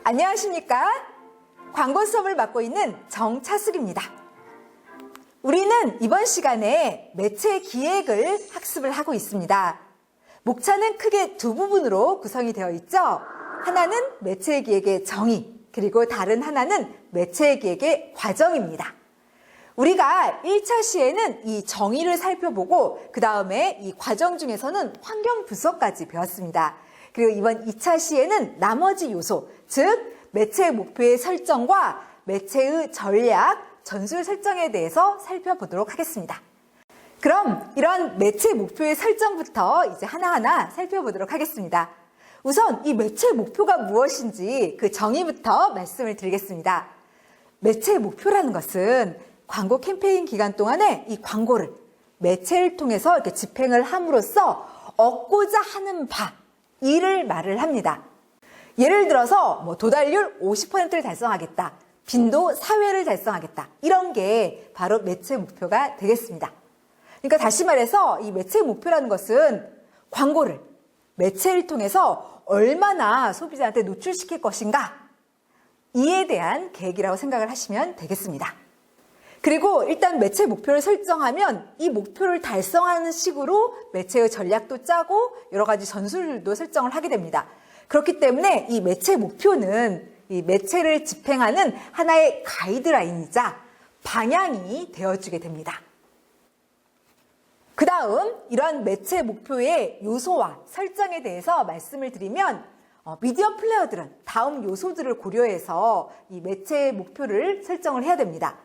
안녕하십니까? 광고 수업을 맡고 있는 정차숙입니다. 우리는 이번 시간에 매체 기획을 학습을 하고 있습니다. 목차는 크게 두 부분으로 구성이 되어 있죠. 하나는 매체 기획의 정의, 그리고 다른 하나는 매체 기획의 과정입니다. 우리가 1차 시에는 이 정의를 살펴보고 그 다음에 이 과정 중에서는 환경 분석까지 배웠습니다. 그리고 이번 2차 시에는 나머지 요소, 즉 매체의 목표의 설정과 매체의 전략, 전술 설정에 대해서 살펴보도록 하겠습니다. 그럼 이런 매체 목표의 설정부터 이제 하나하나 살펴보도록 하겠습니다. 우선 이 매체 목표가 무엇인지 그 정의부터 말씀을 드리겠습니다. 매체 목표라는 것은 광고 캠페인 기간 동안에 이 광고를 매체를 통해서 이렇게 집행을 함으로써 얻고자 하는 바, 이를 말을 합니다. 예를 들어서 도달률 50%를 달성하겠다, 빈도 4회를 달성하겠다, 이런 게 바로 매체 목표가 되겠습니다. 그러니까 다시 말해서 이 매체 목표라는 것은 광고를 매체를 통해서 얼마나 소비자한테 노출시킬 것인가, 이에 대한 계획이라고 생각을 하시면 되겠습니다. 그리고 일단 매체 목표를 설정하면 이 목표를 달성하는 식으로 매체의 전략도 짜고 여러 가지 전술도 설정을 하게 됩니다. 그렇기 때문에 이 매체 목표는 이 매체를 집행하는 하나의 가이드라인이자 방향이 되어주게 됩니다. 그 다음 이러한 매체 목표의 요소와 설정에 대해서 말씀을 드리면 미디어 플레이어들은 다음 요소들을 고려해서 이 매체 목표를 설정을 해야 됩니다.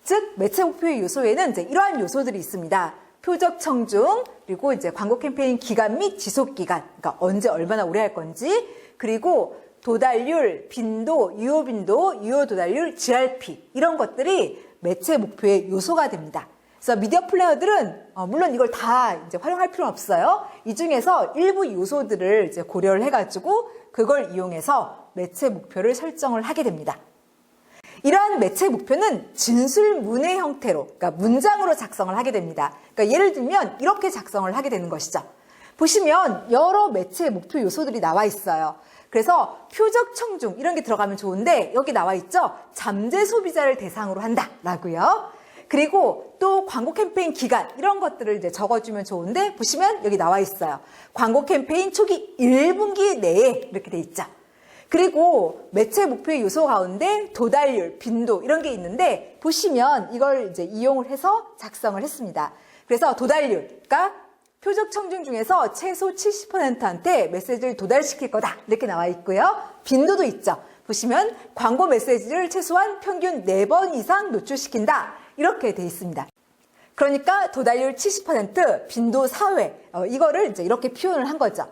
즉 매체 목표의 요소에는 이제 이러한 요소들이 있습니다. 표적 청중, 그리고 이제 광고 캠페인 기간 및 지속 기간, 그러니까 언제 얼마나 오래 할 건지, 그리고 도달률, 빈도, 유효 빈도, 유효 도달률, GRP, 이런 것들이 매체 목표의 요소가 됩니다. 그래서 미디어 플레이어들은 물론 이걸 다 이제 활용할 필요는 없어요. 이 중에서 일부 요소들을 이제 고려를 해가지고 그걸 이용해서 매체 목표를 설정을 하게 됩니다. 이러한 매체 목표는 진술문의 형태로, 그러니까 문장으로 작성을 하게 됩니다. 그러니까 예를 들면 이렇게 작성을 하게 되는 것이죠. 보시면 여러 매체 목표 요소들이 나와 있어요. 그래서 표적 청중 이런 게 들어가면 좋은데 여기 나와 있죠. 잠재 소비자를 대상으로 한다라고요. 그리고 또 광고 캠페인 기간 이런 것들을 이제 적어주면 좋은데 보시면 여기 나와 있어요. 광고 캠페인 초기 1분기 내에 이렇게 돼 있죠. 그리고 매체 목표의 요소 가운데 도달률, 빈도 이런 게 있는데 보시면 이걸 이제 이용을 해서 작성을 했습니다. 그래서 도달률, 그러니까 표적 청중 중에서 최소 70%한테 메시지를 도달시킬 거다 이렇게 나와 있고요. 빈도도 있죠. 보시면 광고 메시지를 최소한 평균 4번 이상 노출시킨다 이렇게 돼 있습니다. 그러니까 도달률 70%, 빈도 4회 이거를 이제 이렇게 표현을 한 거죠.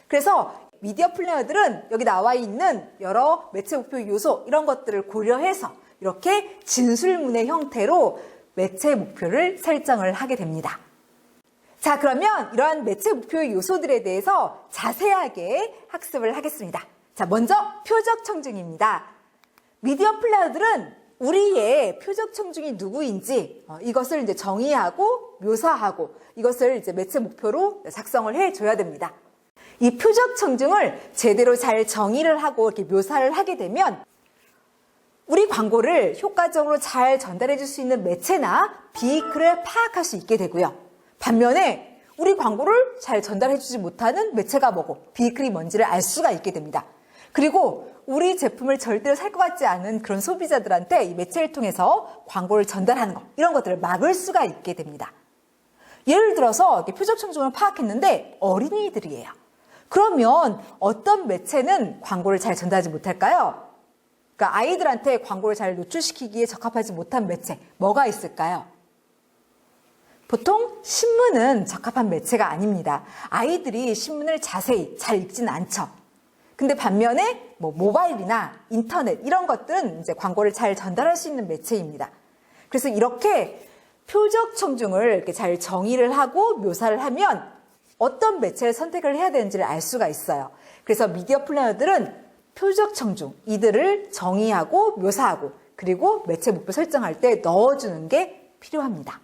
그래서 미디어 플래너들은 여기 나와 있는 여러 매체 목표 요소 이런 것들을 고려해서 이렇게 진술문의 형태로 매체 목표를 설정을 하게 됩니다. 자, 그러면 이러한 매체 목표의 요소들에 대해서 자세하게 학습을 하겠습니다. 자, 먼저 표적 청중입니다. 미디어 플래너들은 우리의 표적 청중이 누구인지 이것을 이제 정의하고 묘사하고 이것을 이제 매체 목표로 작성을 해줘야 됩니다. 이 표적 청중을 제대로 잘 정의를 하고 이렇게 묘사를 하게 되면 우리 광고를 효과적으로 잘 전달해 줄 수 있는 매체나 비이클을 파악할 수 있게 되고요. 반면에 우리 광고를 잘 전달해 주지 못하는 매체가 뭐고 비이클이 뭔지를 알 수가 있게 됩니다. 그리고 우리 제품을 절대로 살 것 같지 않은 그런 소비자들한테 이 매체를 통해서 광고를 전달하는 것, 이런 것들을 막을 수가 있게 됩니다. 예를 들어서 표적 청중을 파악했는데 어린이들이에요. 그러면 어떤 매체는 광고를 잘 전달하지 못할까요? 그러니까 아이들한테 광고를 잘 노출시키기에 적합하지 못한 매체, 뭐가 있을까요? 보통 신문은 적합한 매체가 아닙니다. 아이들이 신문을 자세히 잘 읽지는 않죠. 근데 반면에 모바일이나 인터넷 이런 것들은 이제 광고를 잘 전달할 수 있는 매체입니다. 그래서 이렇게 표적 청중을 이렇게 잘 정의를 하고 묘사를 하면 어떤 매체를 선택을 해야 되는지를 알 수가 있어요. 그래서 미디어 플래너들은 표적 청중, 이들을 정의하고 묘사하고 그리고 매체 목표 설정할 때 넣어주는 게 필요합니다.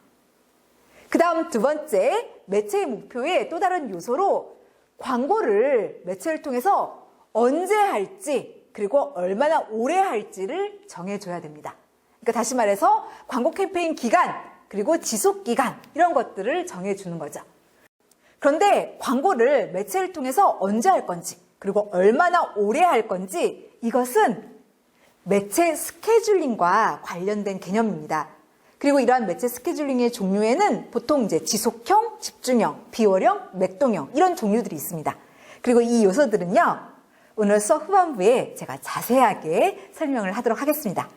그 다음 두 번째, 매체의 목표의 또 다른 요소로 광고를 매체를 통해서 언제 할지 그리고 얼마나 오래 할지를 정해줘야 됩니다. 그러니까 다시 말해서 광고 캠페인 기간, 그리고 지속 기간 이런 것들을 정해주는 거죠. 그런데 광고를 매체를 통해서 언제 할 건지, 그리고 얼마나 오래 할 건지 이것은 매체 스케줄링과 관련된 개념입니다. 그리고 이러한 매체 스케줄링의 종류에는 보통 이제 지속형, 집중형, 비월형, 맥동형 이런 종류들이 있습니다. 그리고 이 요소들은요, 오늘 수업 후반부에 제가 자세하게 설명을 하도록 하겠습니다.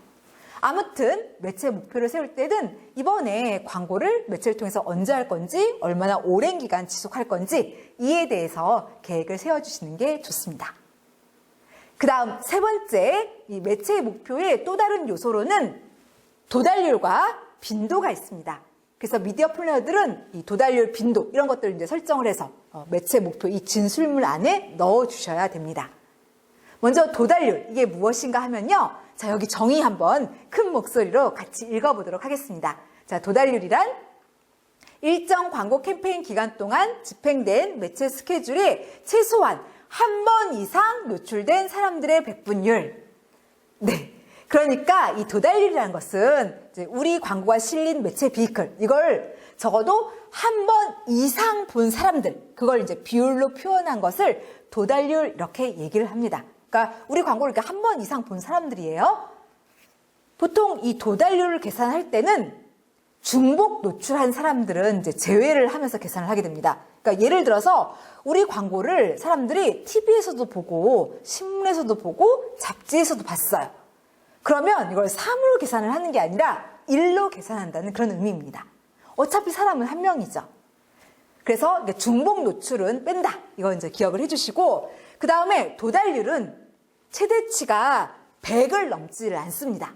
아무튼 매체 목표를 세울 때는 이번에 광고를 매체를 통해서 언제 할 건지, 얼마나 오랜 기간 지속할 건지 이에 대해서 계획을 세워주시는 게 좋습니다. 그 다음 세 번째, 이 매체의 목표의 또 다른 요소로는 도달률과 빈도가 있습니다. 그래서 미디어 플래너들은 이 도달률, 빈도 이런 것들을 이제 설정을 해서 매체 목표 이 진술물 안에 넣어주셔야 됩니다. 먼저 도달률, 이게 무엇인가 하면요. 자, 여기 정의 한번 큰 목소리로 같이 읽어보도록 하겠습니다. 자, 도달률이란 일정 광고 캠페인 기간 동안 집행된 매체 스케줄에 최소한 한 번 이상 노출된 사람들의 백분율. 네. 그러니까 이 도달률이라는 것은 이제 우리 광고가 실린 매체 비이클, 이걸 적어도 한 번 이상 본 사람들, 그걸 이제 비율로 표현한 것을 도달률 이렇게 얘기를 합니다. 그러니까 우리 광고를 이렇게 한 번 이상 본 사람들이에요. 보통 이 도달률을 계산할 때는 중복 노출한 사람들은 이제 제외를 하면서 계산을 하게 됩니다. 그러니까 예를 들어서 우리 광고를 사람들이 TV에서도 보고 신문에서도 보고 잡지에서도 봤어요. 그러면 이걸 3으로 계산을 하는 게 아니라 1로 계산한다는 그런 의미입니다. 어차피 사람은 한 명이죠. 그래서 중복 노출은 뺀다. 이거 이제 기억을 해주시고, 그 다음에 도달률은 최대치가 100을 넘지를 않습니다.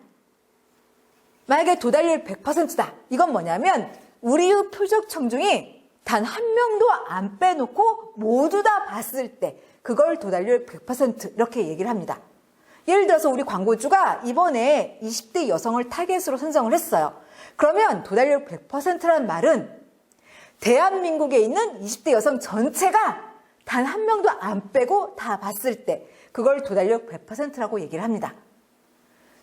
만약에 도달률 100%다. 이건 뭐냐면 우리의 표적청 중에 단 한 명도 안 빼놓고 모두 다 봤을 때 그걸 도달률 100% 이렇게 얘기를 합니다. 예를 들어서 우리 광고주가 이번에 20대 여성을 타겟으로 선정을 했어요. 그러면 도달률 100%라는 말은 대한민국에 있는 20대 여성 전체가 단 한 명도 안 빼고 다 봤을 때 그걸 도달률 100%라고 얘기를 합니다.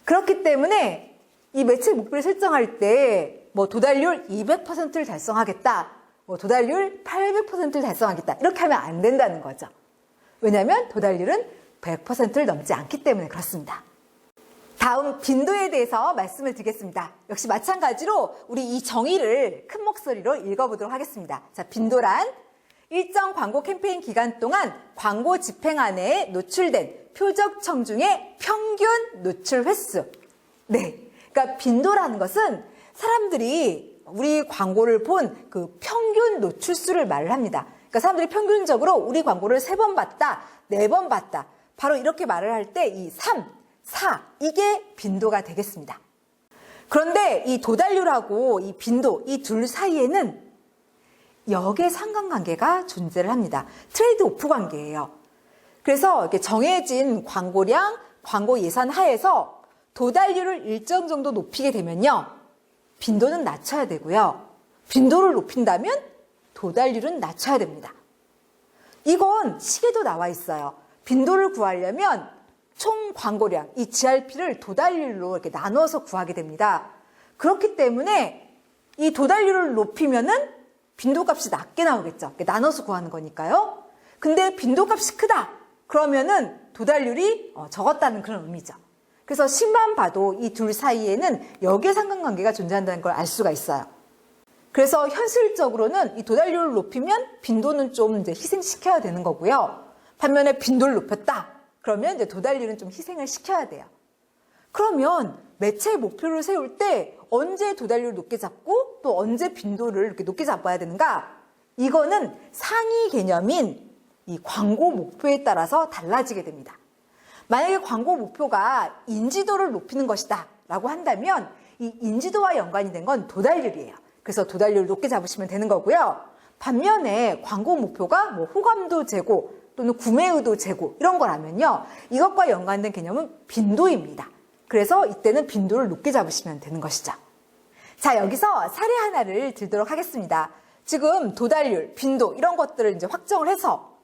그렇기 때문에 이 매체 목표를 설정할 때 뭐 도달률 200%를 달성하겠다, 뭐 도달률 800%를 달성하겠다 이렇게 하면 안 된다는 거죠. 왜냐하면 도달률은 100%를 넘지 않기 때문에 그렇습니다. 다음 빈도에 대해서 말씀을 드리겠습니다. 역시 마찬가지로 우리 이 정의를 큰 목소리로 읽어보도록 하겠습니다. 자, 빈도란 일정 광고 캠페인 기간 동안 광고 집행안에 노출된 표적청 중에 평균 노출 횟수. 네. 그러니까 빈도라는 것은 사람들이 우리 광고를 본 그 평균 노출수를 말을 합니다. 그러니까 사람들이 평균적으로 우리 광고를 3번 봤다, 4번 봤다. 바로 이렇게 말을 할 때 이 3, 4 이게 빈도가 되겠습니다. 그런데 이 도달률하고 이 빈도 이 둘 사이에는 역의 상관관계가 존재를 합니다. 트레이드 오프 관계예요. 그래서 이렇게 정해진 광고량, 광고 예산 하에서 도달률을 일정 정도 높이게 되면요, 빈도는 낮춰야 되고요. 빈도를 높인다면 도달률은 낮춰야 됩니다. 이건 시계도 나와 있어요. 빈도를 구하려면 총 광고량, 이 GRP를 도달률로 이렇게 나눠서 구하게 됩니다. 그렇기 때문에 이 도달률을 높이면은 빈도값이 낮게 나오겠죠. 나눠서 구하는 거니까요. 근데 빈도값이 크다. 그러면은 도달률이 적었다는 그런 의미죠. 그래서 심만 봐도 이 둘 사이에는 역의 상관관계가 존재한다는 걸 알 수가 있어요. 그래서 현실적으로는 이 도달률을 높이면 빈도는 좀 이제 희생시켜야 되는 거고요. 반면에 빈도를 높였다. 그러면 이제 도달률은 좀 희생을 시켜야 돼요. 그러면 매체의 목표를 세울 때 언제 도달률을 높게 잡고 또 언제 빈도를 이렇게 높게 잡아야 되는가? 이거는 상위 개념인 이 광고 목표에 따라서 달라지게 됩니다. 만약에 광고 목표가 인지도를 높이는 것이다 라고 한다면 이 인지도와 연관이 된 건 도달률이에요. 그래서 도달률을 높게 잡으시면 되는 거고요. 반면에 광고 목표가 뭐 호감도 제고 또는 구매 의도 제고 이런 거라면요, 이것과 연관된 개념은 빈도입니다. 그래서 이때는 빈도를 높게 잡으시면 되는 것이죠. 자, 여기서 사례 하나를 들도록 하겠습니다. 지금 도달률, 빈도 이런 것들을 이제 확정을 해서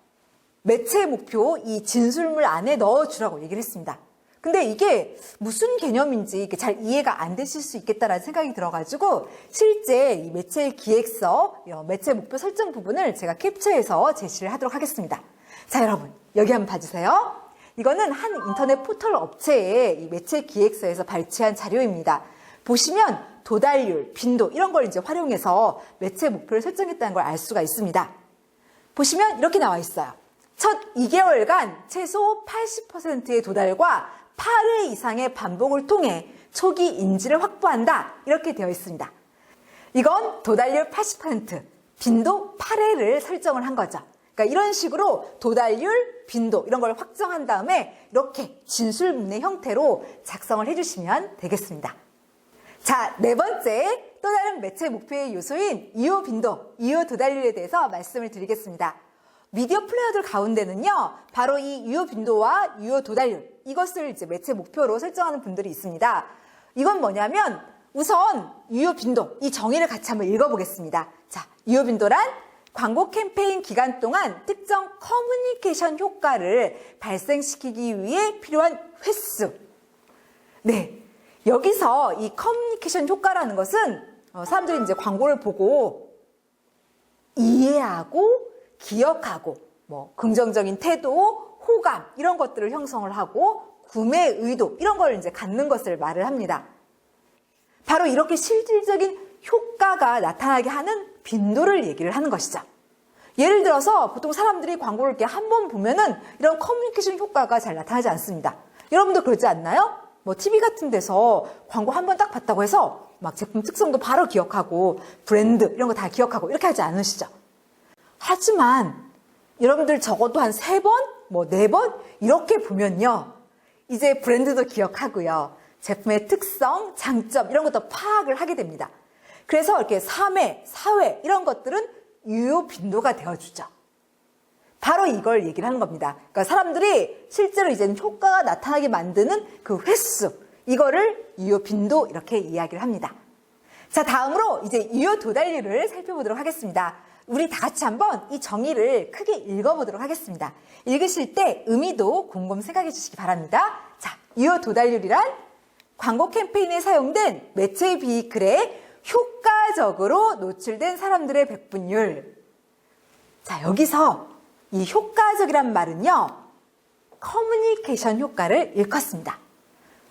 매체 목표 이 진술물 안에 넣어주라고 얘기를 했습니다. 근데 이게 무슨 개념인지 잘 이해가 안 되실 수 있겠다라는 생각이 들어가지고 실제 이 매체 기획서, 매체 목표 설정 부분을 제가 캡처해서 제시를 하도록 하겠습니다. 자, 여러분 여기 한번 봐주세요. 이거는 한 인터넷 포털 업체의 이 매체 기획서에서 발췌한 자료입니다. 보시면 도달률, 빈도 이런 걸 이제 활용해서 매체 목표를 설정했다는 걸 알 수가 있습니다. 보시면 이렇게 나와 있어요. 첫 2개월간 최소 80%의 도달과 8회 이상의 반복을 통해 초기 인지를 확보한다. 이렇게 되어 있습니다. 이건 도달률 80%, 빈도 8회를 설정을 한 거죠. 그러니까 이런 식으로 도달률, 빈도 이런 걸 확정한 다음에 이렇게 진술문의 형태로 작성을 해주시면 되겠습니다. 자, 네 번째 또 다른 매체 목표의 요소인 유효 빈도, 유효 도달률에 대해서 말씀을 드리겠습니다. 미디어 플레이어들 가운데는요, 바로 이 유효 빈도와 유효 도달률, 이것을 이제 매체 목표로 설정하는 분들이 있습니다. 이건 뭐냐면, 우선 유효 빈도, 이 정의를 같이 한번 읽어보겠습니다. 자, 유효 빈도란 광고 캠페인 기간 동안 특정 커뮤니케이션 효과를 발생시키기 위해 필요한 횟수. 네. 여기서 이 커뮤니케이션 효과라는 것은 사람들이 이제 광고를 보고 이해하고 기억하고 긍정적인 태도, 호감 이런 것들을 형성을 하고 구매 의도 이런 걸 이제 갖는 것을 말을 합니다. 바로 이렇게 실질적인 효과가 나타나게 하는 빈도를 얘기를 하는 것이죠. 예를 들어서 보통 사람들이 광고를 이렇게 한 번 보면은 이런 커뮤니케이션 효과가 잘 나타나지 않습니다. 여러분도 그러지 않나요? TV 같은 데서 광고 한 번 딱 봤다고 해서 막 제품 특성도 바로 기억하고 브랜드 이런 거 다 기억하고 이렇게 하지 않으시죠? 하지만 여러분들 적어도 한 3번, 4번 이렇게 보면요. 이제 브랜드도 기억하고요. 제품의 특성, 장점 이런 것도 파악을 하게 됩니다. 그래서 이렇게 3회, 4회 이런 것들은 유효 빈도가 되어주죠. 바로 이걸 얘기를 하는 겁니다. 그러니까 사람들이 실제로 이제는 효과가 나타나게 만드는 그 횟수, 이거를 유효 빈도 이렇게 이야기를 합니다. 자, 다음으로 이제 유효 도달률을 살펴보도록 하겠습니다. 우리 다 같이 한번 이 정의를 크게 읽어보도록 하겠습니다. 읽으실 때 의미도 곰곰 생각해 주시기 바랍니다. 자, 유효 도달률이란 광고 캠페인에 사용된 매체 비이클에 효과적으로 노출된 사람들의 백분율. 자, 여기서 이 효과적이란 말은요, 커뮤니케이션 효과를 일컫습니다.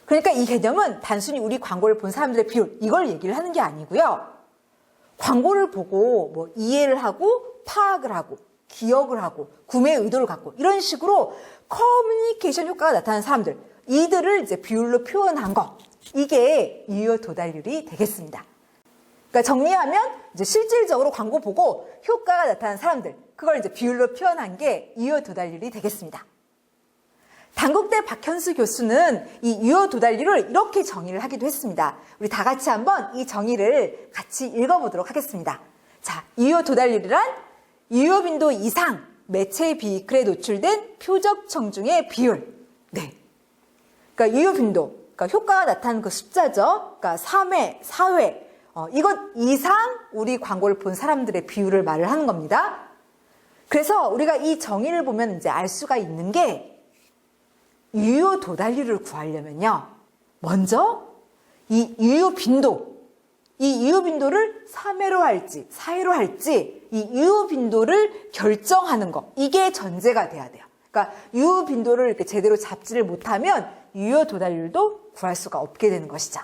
그러니까 이 개념은 단순히 우리 광고를 본 사람들의 비율, 이걸 얘기를 하는 게 아니고요. 광고를 보고 이해를 하고 파악을 하고 기억을 하고 구매 의도를 갖고 이런 식으로 커뮤니케이션 효과가 나타나는 사람들, 이들을 이제 비율로 표현한 거, 이게 유효 도달률이 되겠습니다. 그러니까 정리하면 이제 실질적으로 광고 보고 효과가 나타나는 사람들, 그걸 이제 비율로 표현한 게 유효 도달률이 되겠습니다. 단국대 박현수 교수는 이 유효 도달률을 이렇게 정의를 하기도 했습니다. 우리 다 같이 한번 이 정의를 같이 읽어보도록 하겠습니다. 자, 유효 도달률이란 유효 빈도 이상 매체 비이클에 노출된 표적 청중의 비율. 네. 그러니까 유효 빈도, 그러니까 효과가 나타나는 그 숫자죠. 그러니까 3회, 4회, 이것 이상 우리 광고를 본 사람들의 비율을 말을 하는 겁니다. 그래서 우리가 이 정의를 보면 이제 알 수가 있는 게 유효 도달률을 구하려면요. 먼저 이 유효 빈도, 이 유효 빈도를 3회로 할지 4회로 할지 이 유효 빈도를 결정하는 거, 이게 전제가 돼야 돼요. 그러니까 유효 빈도를 이렇게 제대로 잡지를 못하면 유효 도달률도 구할 수가 없게 되는 것이죠.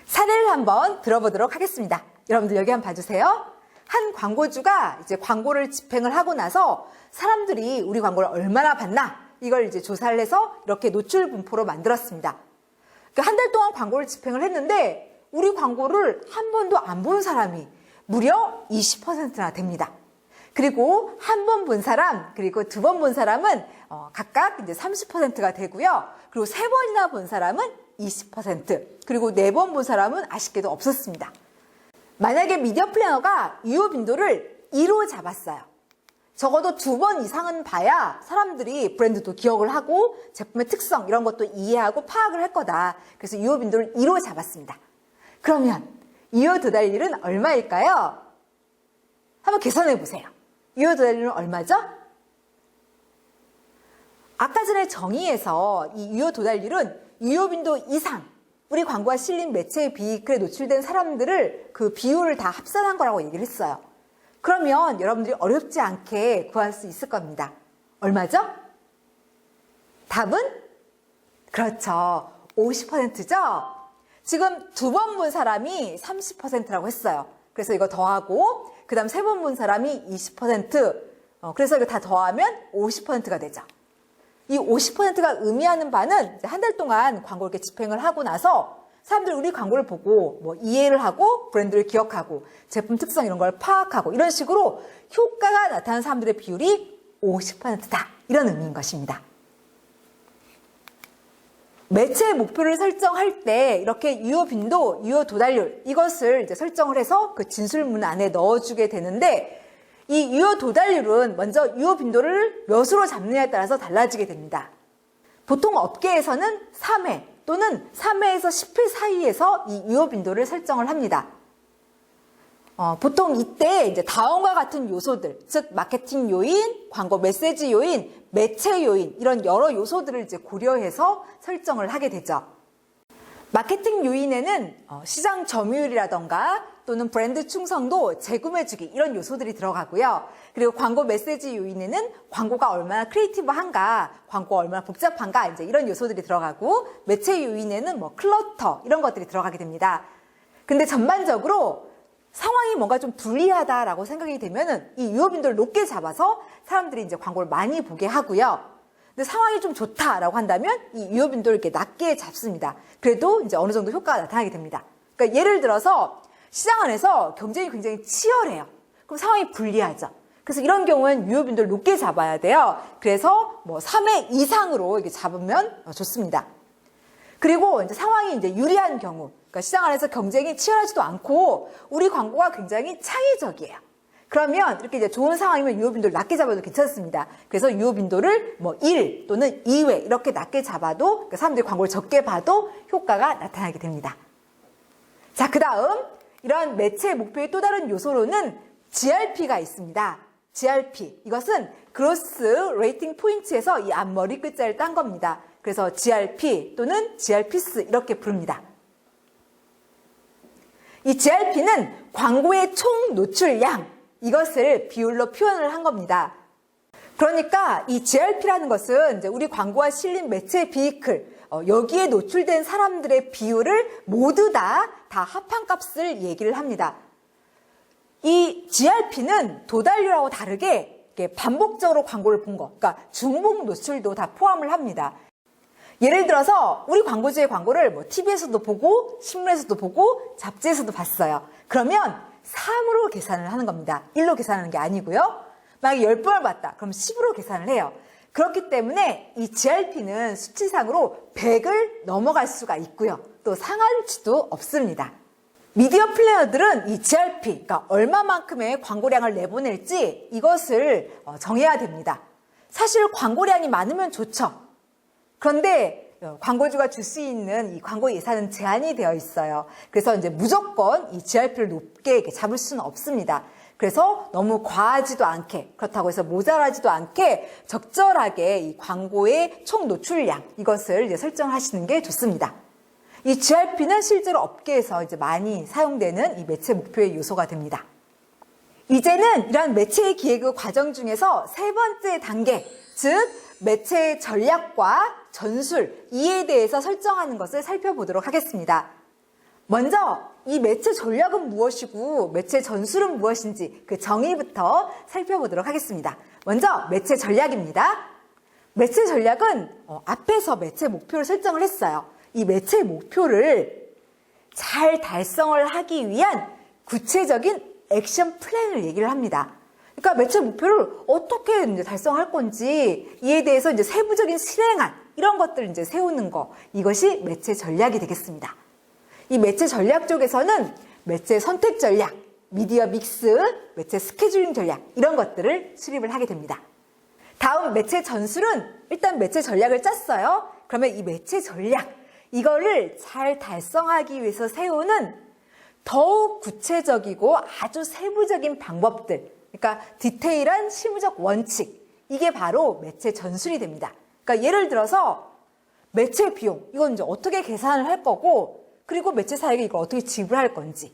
사례를 한번 들어보도록 하겠습니다. 여러분들 여기 한번 봐주세요. 한 광고주가 이제 광고를 집행을 하고 나서 사람들이 우리 광고를 얼마나 봤나, 이걸 이제 조사를 해서 이렇게 노출 분포로 만들었습니다. 그러니까 한 달 동안 광고를 집행을 했는데 우리 광고를 한 번도 안 본 사람이 무려 20%나 됩니다. 그리고 한 번 본 사람, 그리고 2번 본 사람은 각각 이제 30%가 되고요. 그리고 3번이나 본 사람은 20%, 그리고 4번 본 사람은 아쉽게도 없었습니다. 만약에 미디어 플래너가 유효 빈도를 2로 잡았어요. 적어도 2번 이상은 봐야 사람들이 브랜드도 기억을 하고 제품의 특성 이런 것도 이해하고 파악을 할 거다. 그래서 유효 빈도를 2로 잡았습니다. 그러면 유효 도달률은 얼마일까요? 한번 계산해 보세요. 유효 도달률은 얼마죠? 아까 전에 정의에서 이 유효 도달률은 유효 빈도 이상 우리 광고가 실린 매체의 비클에 노출된 사람들을 그 비율을 다 합산한 거라고 얘기를 했어요. 그러면 여러분들이 어렵지 않게 구할 수 있을 겁니다. 얼마죠? 답은? 그렇죠. 50%죠? 지금 두 번 본 사람이 30%라고 했어요. 그래서 이거 더하고 그 다음 세 번 본 사람이 20%, 그래서 이거 다 더하면 50%가 되죠. 이 50%가 의미하는 바는 한 달 동안 광고를 이렇게 집행을 하고 나서 사람들이 우리 광고를 보고 뭐 이해를 하고 브랜드를 기억하고 제품 특성 이런 걸 파악하고 이런 식으로 효과가 나타나는 사람들의 비율이 50%다. 이런 의미인 것입니다. 매체의 목표를 설정할 때 이렇게 유효 빈도, 유효 도달률 이것을 이제 설정을 해서 그 진술문 안에 넣어주게 되는데 이 유효 도달률은 먼저 유효 빈도를 몇으로 잡느냐에 따라서 달라지게 됩니다. 보통 업계에서는 3회 또는 3회에서 10회 사이에서 이 유효 빈도를 설정을 합니다. 보통 이때 이제 다음과 같은 요소들, 즉 마케팅 요인, 광고 메시지 요인, 매체 요인 이런 여러 요소들을 이제 고려해서 설정을 하게 되죠. 마케팅 요인에는 시장 점유율이라던가 또는 브랜드 충성도, 재구매 주기 이런 요소들이 들어가고요. 그리고 광고 메시지 요인에는 광고가 얼마나 크리에이티브한가, 광고가 얼마나 복잡한가 이제 이런 요소들이 들어가고 매체 요인에는 뭐 클러터 이런 것들이 들어가게 됩니다. 근데 전반적으로 상황이 뭔가 좀 불리하다라고 생각이 되면은 이 유효 빈도를 높게 잡아서 사람들이 이제 광고를 많이 보게 하고요. 근데 상황이 좀 좋다라고 한다면 이 유효 빈도를 이렇게 낮게 잡습니다. 그래도 이제 어느 정도 효과가 나타나게 됩니다. 그러니까 예를 들어서 시장 안에서 경쟁이 굉장히 치열해요. 그럼 상황이 불리하죠. 그래서 이런 경우는 유효 빈도를 높게 잡아야 돼요. 그래서 뭐 3회 이상으로 이렇게 잡으면 좋습니다. 그리고 이제 상황이 이제 유리한 경우, 그러니까 시장 안에서 경쟁이 치열하지도 않고 우리 광고가 굉장히 창의적이에요. 그러면 이렇게 이제 좋은 상황이면 유효 빈도를 낮게 잡아도 괜찮습니다. 그래서 유효 빈도를 뭐 1 또는 2회 이렇게 낮게 잡아도 그러니까 사람들이 광고를 적게 봐도 효과가 나타나게 됩니다. 자, 그 다음 이런 매체 목표의 또 다른 요소로는 GRP가 있습니다. GRP, 이것은 그로스 레이팅 포인트에서 이 앞머리 끝자를 딴 겁니다. 그래서 GRP 또는 GRP스 이렇게 부릅니다. 이 GRP는 광고의 총 노출량, 이것을 비율로 표현을 한 겁니다. 그러니까 이 GRP라는 것은 이제 우리 광고가 실린 매체 비이클, 여기에 노출된 사람들의 비율을 모두 다 합한 값을 얘기를 합니다. 이 GRP는 도달률하고 다르게 반복적으로 광고를 본 거, 그러니까 중복 노출도 다 포함을 합니다. 예를 들어서 우리 광고주의 광고를 뭐 TV에서도 보고 신문에서도 보고 잡지에서도 봤어요. 그러면 3으로 계산을 하는 겁니다. 1로 계산하는 게 아니고요. 만약에 10번을 봤다. 그럼 10으로 계산을 해요. 그렇기 때문에 이 GRP는 수치상으로 100을 넘어갈 수가 있고요. 또 상할 수도 없습니다. 미디어 플레이어들은 이 GRP, 그러니까 얼마만큼의 광고량을 내보낼지 이것을 정해야 됩니다. 사실 광고량이 많으면 좋죠. 그런데 광고주가 줄 수 있는 이 광고 예산은 제한이 되어 있어요. 그래서 이제 무조건 이 GRP를 높게 이렇게 잡을 수는 없습니다. 그래서 너무 과하지도 않게, 그렇다고 해서 모자라지도 않게 적절하게 이 광고의 총 노출량 이것을 이제 설정하시는 게 좋습니다. 이 GRP는 실제로 업계에서 이제 많이 사용되는 이 매체 목표의 요소가 됩니다. 이제는 이러한 매체의 기획 과정 중에서 세 번째 단계, 즉 매체의 전략과 전술, 이에 대해서 설정하는 것을 살펴보도록 하겠습니다. 먼저 이 매체 전략은 무엇이고 매체 전술은 무엇인지 그 정의부터 살펴보도록 하겠습니다. 먼저 매체 전략입니다. 매체 전략은 앞에서 매체 목표를 설정을 했어요. 이 매체 목표를 잘 달성을 하기 위한 구체적인 액션 플랜을 얘기를 합니다. 그러니까 매체 목표를 어떻게 이제 달성할 건지 이에 대해서 이제 세부적인 실행안 이런 것들을 이제 세우는 거, 이것이 매체 전략이 되겠습니다. 이 매체 전략 쪽에서는 매체 선택 전략, 미디어 믹스, 매체 스케줄링 전략 이런 것들을 수립을 하게 됩니다. 다음 매체 전술은 일단 매체 전략을 짰어요. 그러면 이 매체 전략 이거를 잘 달성하기 위해서 세우는 더욱 구체적이고 아주 세부적인 방법들, 그러니까 디테일한 실무적 원칙, 이게 바로 매체 전술이 됩니다. 그러니까 예를 들어서 매체 비용, 이건 이제 어떻게 계산을 할 거고, 그리고 매체사에게 이걸 어떻게 지불할 건지,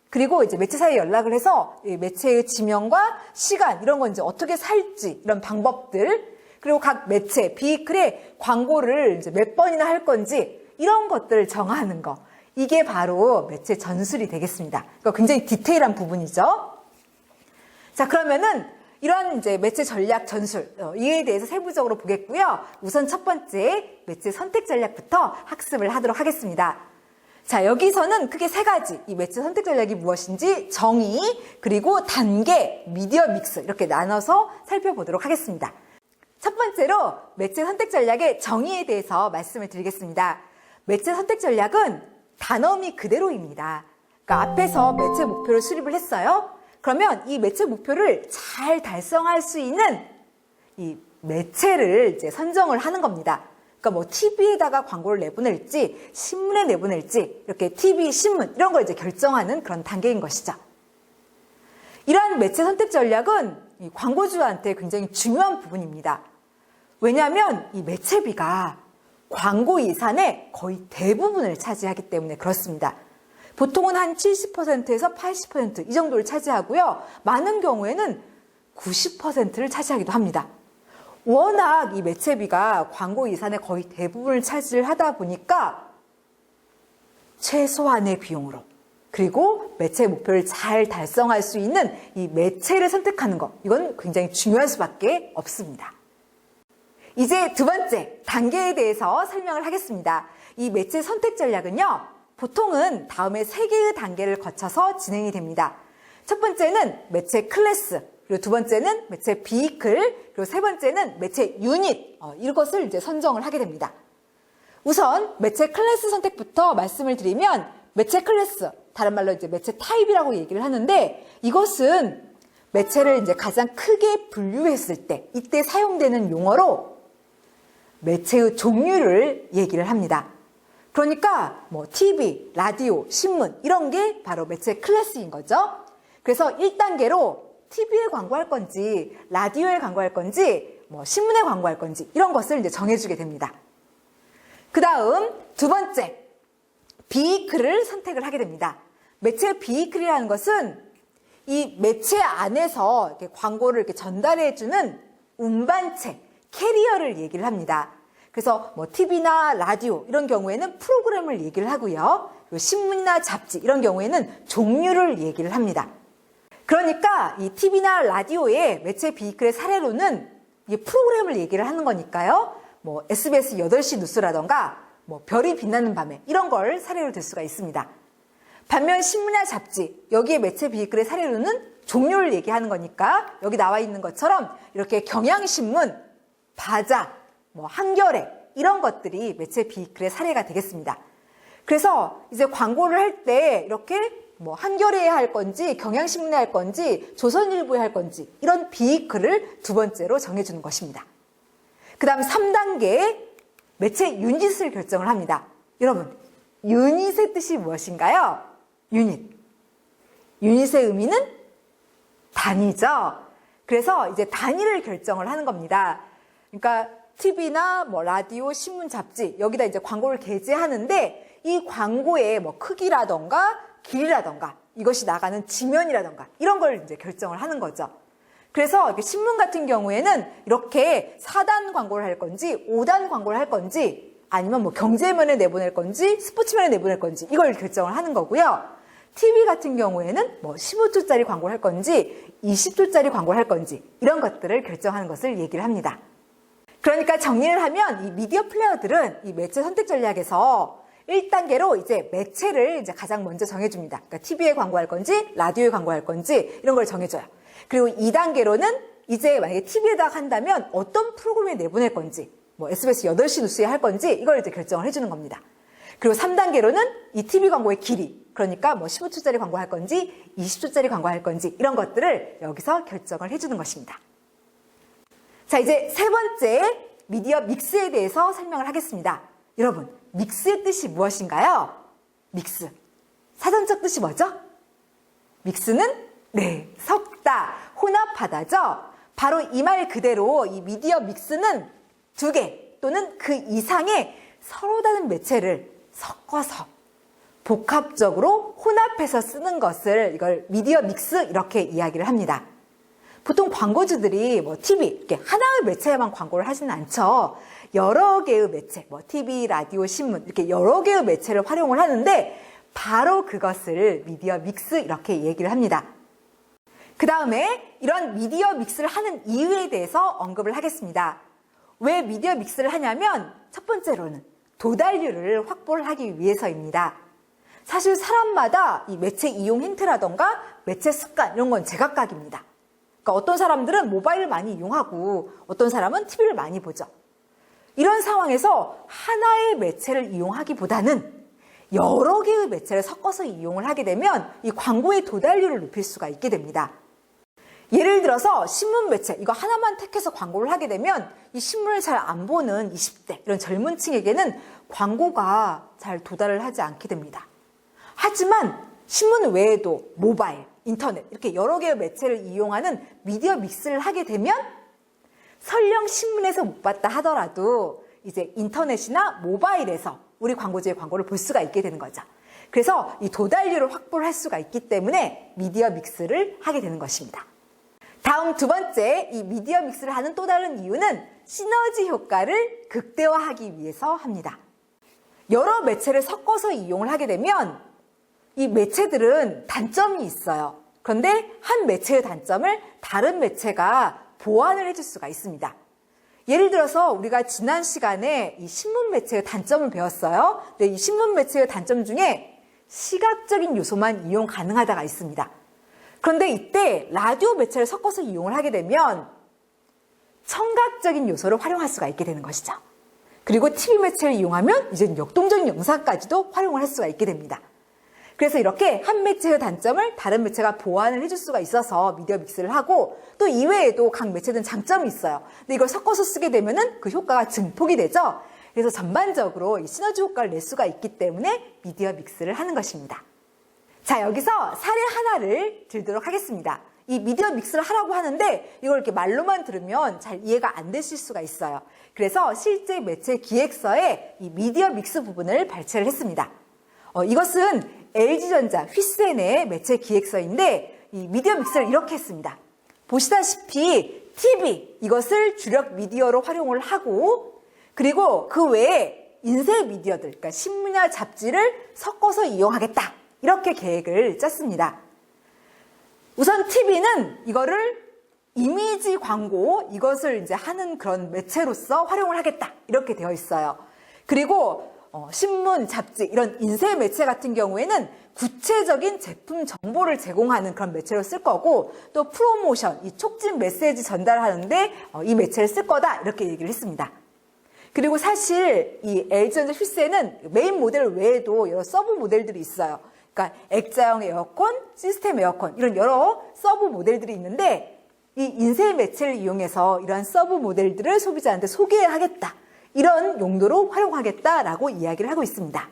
그리고 이제 매체사에 연락을 해서 매체의 지명과 시간 이런 건 이제 어떻게 살지 이런 방법들, 그리고 각 매체 비클에 광고를 이제 몇 번이나 할 건지 이런 것들을 정하는 거, 이게 바로 매체 전술이 되겠습니다. 그러니까 굉장히 디테일한 부분이죠. 자, 그러면은 이런 이제 매체 전략 전술, 이에 대해서 세부적으로 보겠고요. 우선 첫 번째 매체 선택 전략부터 학습을 하도록 하겠습니다. 자, 여기서는 크게 세 가지, 이 매체 선택 전략이 무엇인지 정의, 그리고 단계, 미디어 믹스 이렇게 나눠서 살펴보도록 하겠습니다. 첫 번째로 매체 선택 전략의 정의에 대해서 말씀을 드리겠습니다. 매체 선택 전략은 단어미 그대로입니다. 그러니까 앞에서 매체 목표를 수립을 했어요. 그러면 이 매체 목표를 잘 달성할 수 있는 이 매체를 이제 선정을 하는 겁니다. 그러니까 뭐 TV에다가 광고를 내보낼지, 신문에 내보낼지, 이렇게 TV, 신문 이런 걸 이제 결정하는 그런 단계인 것이죠. 이러한 매체 선택 전략은 이 광고주한테 굉장히 중요한 부분입니다. 왜냐하면 이 매체비가 광고 예산의 거의 대부분을 차지하기 때문에 그렇습니다. 보통은 한 70%에서 80% 이 정도를 차지하고요. 많은 경우에는 90%를 차지하기도 합니다. 워낙 이 매체비가 광고 예산의 거의 대부분을 차지를 하다 보니까 최소한의 비용으로, 그리고 매체 목표를 잘 달성할 수 있는 이 매체를 선택하는 것, 이건 굉장히 중요할 수밖에 없습니다. 이제 두 번째 단계에 대해서 설명을 하겠습니다. 이 매체 선택 전략은요, 보통은 다음에 세 개의 단계를 거쳐서 진행이 됩니다. 첫 번째는 매체 클래스, 그리고 두 번째는 매체 비이클, 그리고 세 번째는 매체 유닛, 이것을 이제 선정을 하게 됩니다. 우선 매체 클래스 선택부터 말씀을 드리면, 매체 클래스, 다른 말로 이제 매체 타입이라고 얘기를 하는데, 이것은 매체를 이제 가장 크게 분류했을 때, 이때 사용되는 용어로 매체의 종류를 얘기를 합니다. 그러니까 뭐 TV, 라디오, 신문 이런 게 바로 매체 클래스인 거죠. 그래서 1단계로 TV에 광고할 건지, 라디오에 광고할 건지, 뭐 신문에 광고할 건지 이런 것을 이제 정해주게 됩니다. 그 다음 두 번째, 비이클을 선택을 하게 됩니다. 매체 비이클이라는 것은 이 매체 안에서 이렇게 광고를 이렇게 전달해주는 운반체, 캐리어를 얘기를 합니다. 그래서 뭐 TV나 라디오 이런 경우에는 프로그램을 얘기를 하고요. 신문이나 잡지 이런 경우에는 종류를 얘기를 합니다. 그러니까 이 TV나 라디오의 매체 비이클의 사례로는 이 프로그램을 얘기를 하는 거니까요. 뭐 SBS 8시 뉴스라던가 뭐 별이 빛나는 밤에 이런 걸 사례로 들 수가 있습니다. 반면 신문이나 잡지, 여기에 매체 비이클의 사례로는 종류를 얘기하는 거니까 여기 나와 있는 것처럼 이렇게 경향신문, 바자, 뭐 한겨레 이런 것들이 매체 비이클의 사례가 되겠습니다. 그래서 이제 광고를 할 때 이렇게 뭐 한겨레에 할 건지 경향신문에 할 건지 조선일보에 할 건지 이런 비이클을 두 번째로 정해주는 것입니다. 그 다음 3단계 매체 유닛을 결정을 합니다. 여러분, 유닛의 뜻이 무엇인가요? 유닛. 유닛의 의미는 단위죠. 그래서 이제 단위를 결정을 하는 겁니다. 그러니까 TV나 뭐 라디오, 신문, 잡지 여기다 이제 광고를 게재하는데 이 광고의 뭐 크기라던가 길이라던가 이것이 나가는 지면이라던가 이런 걸 이제 결정을 하는 거죠. 그래서 신문 같은 경우에는 이렇게 4단 광고를 할 건지 5단 광고를 할 건지 아니면 뭐 경제면에 내보낼 건지 스포츠면에 내보낼 건지 이걸 결정을 하는 거고요. TV 같은 경우에는 뭐 15초짜리 광고를 할 건지 20초짜리 광고를 할 건지 이런 것들을 결정하는 것을 얘기를 합니다. 그러니까 정리를 하면 이 미디어 플레이어들은 이 매체 선택 전략에서 1단계로 이제 매체를 이제 가장 먼저 정해줍니다. 그러니까 TV에 광고할 건지, 라디오에 광고할 건지, 이런 걸 정해줘요. 그리고 2단계로는 이제 만약에 TV에다가 한다면 어떤 프로그램에 내보낼 건지, 뭐 SBS 8시 뉴스에 할 건지, 이걸 이제 결정을 해주는 겁니다. 그리고 3단계로는 이 TV 광고의 길이, 그러니까 뭐 15초짜리 광고 할 건지, 20초짜리 광고 할 건지, 이런 것들을 여기서 결정을 해주는 것입니다. 자, 이제 세 번째 미디어 믹스에 대해서 설명을 하겠습니다. 여러분, 믹스의 뜻이 무엇인가요? 믹스. 사전적 뜻이 뭐죠? 믹스는 네, 섞다, 혼합하다죠? 바로 이 말 그대로 이 미디어 믹스는 두 개, 또는 그 이상의 서로 다른 매체를 섞어서 복합적으로 혼합해서 쓰는 것을 이걸 미디어 믹스 이렇게 이야기를 합니다. 보통 광고주들이 뭐 TV 이렇게 하나의 매체에만 광고를 하지는 않죠. 여러 개의 매체, 뭐 TV, 라디오, 신문 이렇게 여러 개의 매체를 활용을 하는데 바로 그것을 미디어 믹스 이렇게 얘기를 합니다. 그 다음에 이런 미디어 믹스를 하는 이유에 대해서 언급을 하겠습니다. 왜 미디어 믹스를 하냐면 첫 번째로는 도달률을 확보를 하기 위해서입니다. 사실 사람마다 이 매체 이용 힌트라던가 매체 습관 이런 건 제각각입니다. 그러니까 어떤 사람들은 모바일을 많이 이용하고 어떤 사람은 TV를 많이 보죠. 이런 상황에서 하나의 매체를 이용하기보다는 여러 개의 매체를 섞어서 이용을 하게 되면 이 광고의 도달률을 높일 수가 있게 됩니다. 예를 들어서 신문 매체 이거 하나만 택해서 광고를 하게 되면 이 신문을 잘 안 보는 20대 이런 젊은 층에게는 광고가 잘 도달을 하지 않게 됩니다. 하지만 신문 외에도 모바일, 인터넷 이렇게 여러 개의 매체를 이용하는 미디어 믹스를 하게 되면 설령 신문에서 못 봤다 하더라도 이제 인터넷이나 모바일에서 우리 광고주의 광고를 볼 수가 있게 되는 거죠. 그래서 이 도달률을 확보를 할 수가 있기 때문에 미디어 믹스를 하게 되는 것입니다. 다음 두 번째, 이 미디어 믹스를 하는 또 다른 이유는 시너지 효과를 극대화하기 위해서 합니다. 여러 매체를 섞어서 이용을 하게 되면 이 매체들은 단점이 있어요. 그런데 한 매체의 단점을 다른 매체가 보완을 해줄 수가 있습니다. 예를 들어서 우리가 지난 시간에 이 신문 매체의 단점을 배웠어요. 근데 이 신문 매체의 단점 중에 시각적인 요소만 이용 가능하다가 있습니다. 그런데 이때 라디오 매체를 섞어서 이용을 하게 되면 청각적인 요소를 활용할 수가 있게 되는 것이죠. 그리고 TV 매체를 이용하면 이제 역동적인 영상까지도 활용을 할 수가 있게 됩니다. 그래서 이렇게 한 매체의 단점을 다른 매체가 보완을 해줄 수가 있어서 미디어 믹스를 하고 또 이외에도 각 매체들은 장점이 있어요. 근데 이걸 섞어서 쓰게 되면은 그 효과가 증폭이 되죠. 그래서 전반적으로 이 시너지 효과를 낼 수가 있기 때문에 미디어 믹스를 하는 것입니다. 자, 여기서 사례 하나를 들도록 하겠습니다. 이 미디어 믹스를 하라고 하는데 이걸 이렇게 말로만 들으면 잘 이해가 안 되실 수가 있어요. 그래서 실제 매체 기획서에 이 미디어 믹스 부분을 발췌를 했습니다. 이것은 LG전자 휘센의 매체 기획서인데 이 미디어 믹스를 이렇게 했습니다. 보시다시피 TV 이것을 주력 미디어로 활용을 하고 그리고 그 외에 인쇄 미디어들 그러니까 신문이나 잡지를 섞어서 이용하겠다 이렇게 계획을 짰습니다. 우선 TV는 이거를 이미지 광고 이것을 이제 하는 그런 매체로서 활용을 하겠다 이렇게 되어 있어요. 그리고 신문, 잡지 이런 인쇄 매체 같은 경우에는 구체적인 제품 정보를 제공하는 그런 매체로 쓸 거고 또 프로모션, 이 촉진 메시지 전달하는데 이 매체를 쓸 거다 이렇게 얘기를 했습니다. 그리고 사실 이 LG전자 휘센은 메인 모델 외에도 여러 서브 모델들이 있어요. 그러니까 액자형 에어컨, 시스템 에어컨 이런 여러 서브 모델들이 있는데 이 인쇄 매체를 이용해서 이러한 서브 모델들을 소비자한테 소개하겠다. 이런 용도로 활용하겠다라고 이야기를 하고 있습니다.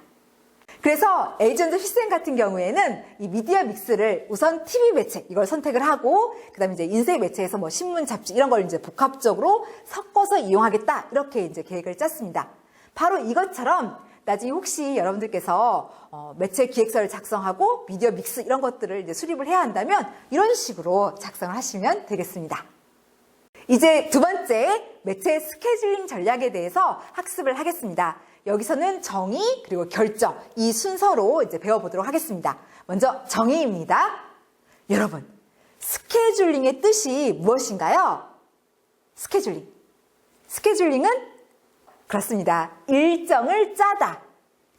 그래서 LG전자 휘센 같은 경우에는 이 미디어 믹스를 우선 TV 매체 이걸 선택을 하고 그다음에 이제 인쇄 매체에서 뭐 신문, 잡지 이런 걸 이제 복합적으로 섞어서 이용하겠다 이렇게 이제 계획을 짰습니다. 바로 이것처럼 나중에 혹시 여러분들께서 매체 기획서를 작성하고 미디어 믹스 이런 것들을 이제 수립을 해야 한다면 이런 식으로 작성을 하시면 되겠습니다. 이제 두 번째 매체 스케줄링 전략에 대해서 학습을 하겠습니다. 여기서는 정의 그리고 결정 이 순서로 이제 배워보도록 하겠습니다. 먼저 정의입니다. 여러분, 스케줄링의 뜻이 무엇인가요? 스케줄링. 스케줄링은 그렇습니다. 일정을 짜다,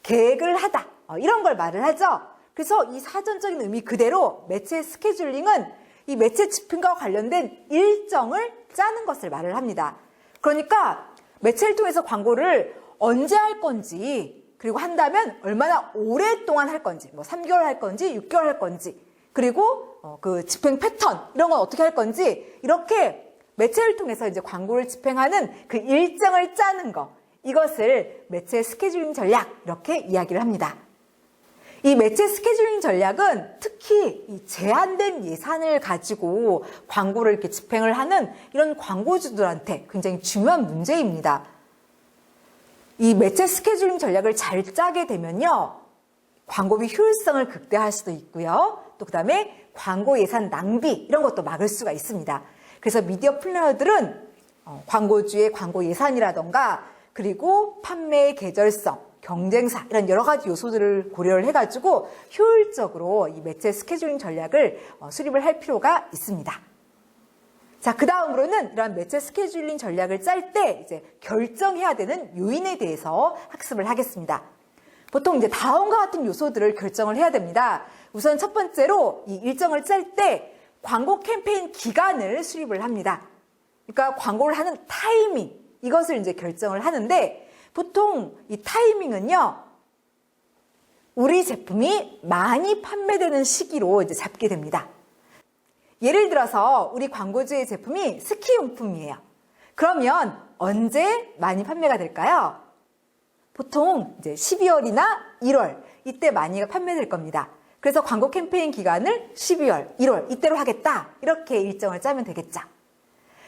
계획을 하다 이런 걸 말을 하죠. 그래서 이 사전적인 의미 그대로 매체 스케줄링은 이 매체 집행과 관련된 일정을 짜는 것을 말을 합니다. 그러니까 매체를 통해서 광고를 언제 할 건지 그리고 한다면 얼마나 오랫동안 할 건지 뭐 3개월 할 건지 6개월 할 건지 그리고 그 집행 패턴 이런 건 어떻게 할 건지 이렇게 매체를 통해서 이제 광고를 집행하는 그 일정을 짜는 거 이것을 매체 스케줄링 전략 이렇게 이야기를 합니다. 이 매체 스케줄링 전략은 특히 이 제한된 예산을 가지고 광고를 이렇게 집행을 하는 이런 광고주들한테 굉장히 중요한 문제입니다. 이 매체 스케줄링 전략을 잘 짜게 되면요, 광고비 효율성을 극대화할 수도 있고요. 또 그다음에 광고 예산 낭비 이런 것도 막을 수가 있습니다. 그래서 미디어 플래너들은 광고주의 광고 예산이라던가 그리고 판매의 계절성, 경쟁사 이런 여러 가지 요소들을 고려를 해가지고 효율적으로 이 매체 스케줄링 전략을 수립을 할 필요가 있습니다. 자, 그 다음으로는 이런 매체 스케줄링 전략을 짤 때 이제 결정해야 되는 요인에 대해서 학습을 하겠습니다. 보통 이제 다음과 같은 요소들을 결정을 해야 됩니다. 우선 첫 번째로 이 일정을 짤 때 광고 캠페인 기간을 수립을 합니다. 그러니까 광고를 하는 타이밍, 이것을 이제 결정을 하는데 보통 이 타이밍은요, 우리 제품이 많이 판매되는 시기로 이제 잡게 됩니다. 예를 들어서 우리 광고주의 제품이 스키용품이에요. 그러면 언제 많이 판매가 될까요? 보통 이제 12월이나 1월 이때 많이 판매될 겁니다. 그래서 광고 캠페인 기간을 12월, 1월 이때로 하겠다. 이렇게 일정을 짜면 되겠죠.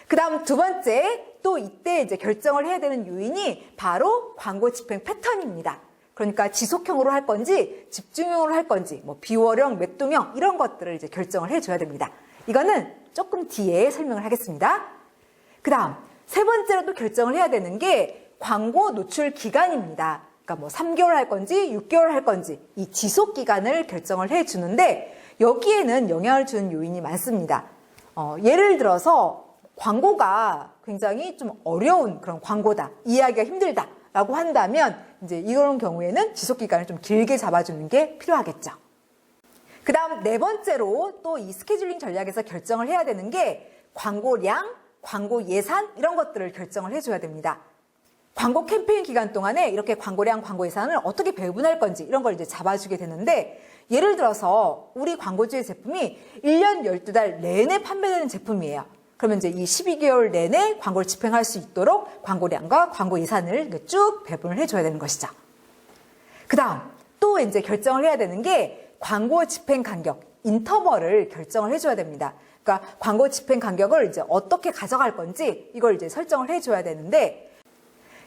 그 다음 두 번째, 또 이때 이제 결정을 해야 되는 요인이 바로 광고 집행 패턴입니다. 그러니까 지속형으로 할 건지 집중형으로 할 건지 뭐 비월형, 맥동형 이런 것들을 이제 결정을 해줘야 됩니다. 이거는 조금 뒤에 설명을 하겠습니다. 그 다음 세 번째로 또 결정을 해야 되는 게 광고 노출 기간입니다. 그러니까 뭐 3개월 할 건지 6개월 할 건지 이 지속 기간을 결정을 해주는데 여기에는 영향을 주는 요인이 많습니다. 예를 들어서 광고가 굉장히 좀 어려운 그런 광고다, 이해하기가 힘들다라고 한다면 이제 이런 경우에는 지속 기간을 좀 길게 잡아주는 게 필요하겠죠. 그 다음 네 번째로 또 이 스케줄링 전략에서 결정을 해야 되는 게 광고량, 광고 예산 이런 것들을 결정을 해줘야 됩니다. 광고 캠페인 기간 동안에 이렇게 광고량, 광고 예산을 어떻게 배분할 건지 이런 걸 이제 잡아주게 되는데 예를 들어서 우리 광고주의 제품이 1년 12달 내내 판매되는 제품이에요. 그러면 이제 이 12개월 내내 광고를 집행할 수 있도록 광고량과 광고 예산을 쭉 배분을 해줘야 되는 것이죠. 그 다음 또 이제 결정을 해야 되는 게 광고 집행 간격, 인터벌을 결정을 해줘야 됩니다. 그러니까 광고 집행 간격을 이제 어떻게 가져갈 건지 이걸 이제 설정을 해줘야 되는데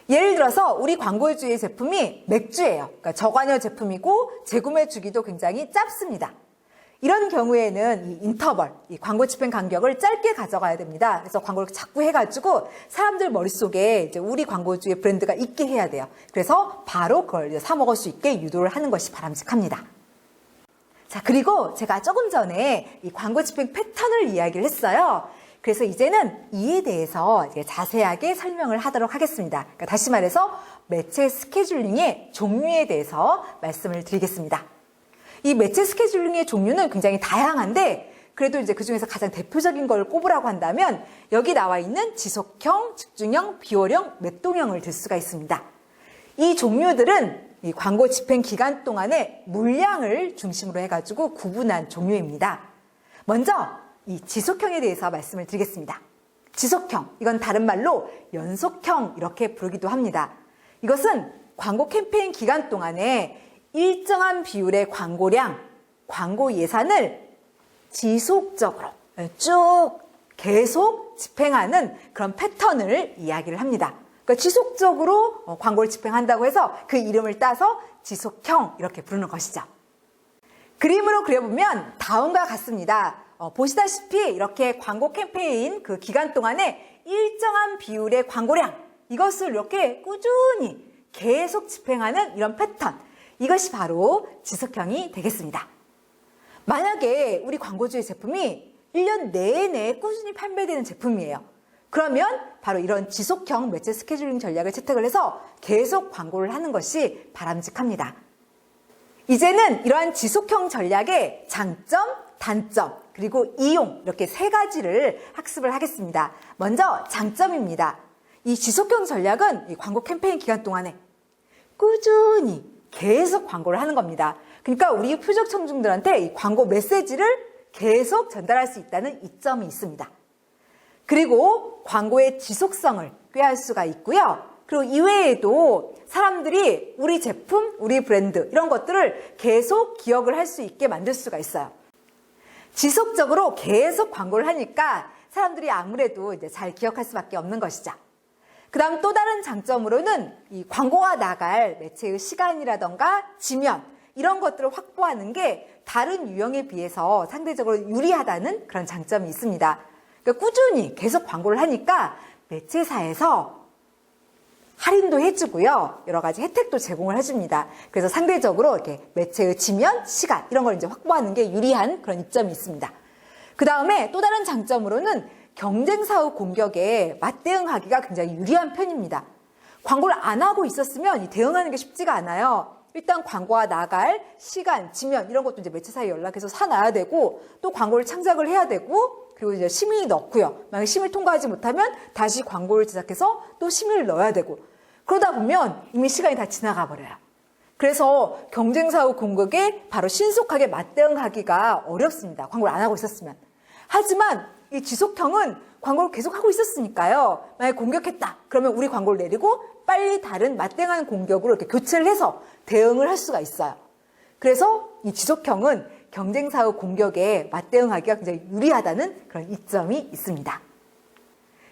예를 들어서 우리 광고주의 제품이 맥주예요. 그러니까 저관여 제품이고 재구매 주기도 굉장히 짧습니다. 이런 경우에는 이 인터벌, 이 광고 집행 간격을 짧게 가져가야 됩니다. 그래서 광고를 자꾸 해가지고 사람들 머릿속에 이제 우리 광고주의 브랜드가 있게 해야 돼요. 그래서 바로 그걸 이제 사 먹을 수 있게 유도를 하는 것이 바람직합니다. 자, 그리고 제가 조금 전에 이 광고 집행 패턴을 이야기를 했어요. 그래서 이제는 이에 대해서 이제 자세하게 설명을 하도록 하겠습니다. 그러니까 다시 말해서 매체 스케줄링의 종류에 대해서 말씀을 드리겠습니다. 이 매체 스케줄링의 종류는 굉장히 다양한데 그래도 이제 그 중에서 가장 대표적인 걸 꼽으라고 한다면 여기 나와 있는 지속형, 집중형, 비월형, 맥동형을 들 수가 있습니다. 이 종류들은 이 광고 집행 기간 동안의 물량을 중심으로 해가지고 구분한 종류입니다. 먼저 이 지속형에 대해서 말씀을 드리겠습니다. 지속형, 이건 다른 말로 연속형 이렇게 부르기도 합니다. 이것은 광고 캠페인 기간 동안에 일정한 비율의 광고량, 광고 예산을 지속적으로 쭉 계속 집행하는 그런 패턴을 이야기를 합니다. 그러니까 지속적으로 광고를 집행한다고 해서 그 이름을 따서 지속형 이렇게 부르는 것이죠. 그림으로 그려보면 다음과 같습니다. 보시다시피 이렇게 광고 캠페인 그 기간 동안에 일정한 비율의 광고량, 이것을 이렇게 꾸준히 계속 집행하는 이런 패턴, 이것이 바로 지속형이 되겠습니다. 만약에 우리 광고주의 제품이 1년 내내 꾸준히 판매되는 제품이에요. 그러면 바로 이런 지속형 매체 스케줄링 전략을 채택을 해서 계속 광고를 하는 것이 바람직합니다. 이제는 이러한 지속형 전략의 장점, 단점, 그리고 이용 이렇게 세 가지를 학습을 하겠습니다. 먼저 장점입니다. 이 지속형 전략은 이 광고 캠페인 기간 동안에 꾸준히 계속 광고를 하는 겁니다. 그러니까 우리 표적 청중들한테 이 광고 메시지를 계속 전달할 수 있다는 이점이 있습니다. 그리고 광고의 지속성을 꾀할 수가 있고요. 그리고 이외에도 사람들이 우리 제품, 우리 브랜드 이런 것들을 계속 기억을 할 수 있게 만들 수가 있어요. 지속적으로 계속 광고를 하니까 사람들이 아무래도 이제 잘 기억할 수밖에 없는 것이죠. 그다음 또 다른 장점으로는 이 광고가 나갈 매체의 시간이라던가 지면 이런 것들을 확보하는 게 다른 유형에 비해서 상대적으로 유리하다는 그런 장점이 있습니다. 그러니까 꾸준히 계속 광고를 하니까 매체사에서 할인도 해주고요. 여러 가지 혜택도 제공을 해줍니다. 그래서 상대적으로 이렇게 매체의 지면, 시간 이런 걸 이제 확보하는 게 유리한 그런 이점이 있습니다. 그 다음에 또 다른 장점으로는 경쟁사의 공격에 맞대응하기가 굉장히 유리한 편입니다. 광고를 안 하고 있었으면 대응하는 게 쉽지가 않아요. 일단 광고가 나갈 시간, 지면 이런 것도 이제 매체사에 연락해서 사놔야 되고 또 광고를 창작을 해야 되고 그리고 이제 심의 넣고요. 만약 심의 통과하지 못하면 다시 광고를 제작해서 또 심의를 넣어야 되고 그러다 보면 이미 시간이 다 지나가 버려요. 그래서 경쟁사의 공격에 바로 신속하게 맞대응하기가 어렵습니다. 광고를 안 하고 있었으면. 하지만 이 지속형은 광고를 계속 하고 있었으니까요. 만약에 공격했다. 그러면 우리 광고를 내리고 빨리 다른 맞대응하는 공격으로 이렇게 교체를 해서 대응을 할 수가 있어요. 그래서 이 지속형은 경쟁사의 공격에 맞대응하기가 굉장히 유리하다는 그런 이점이 있습니다.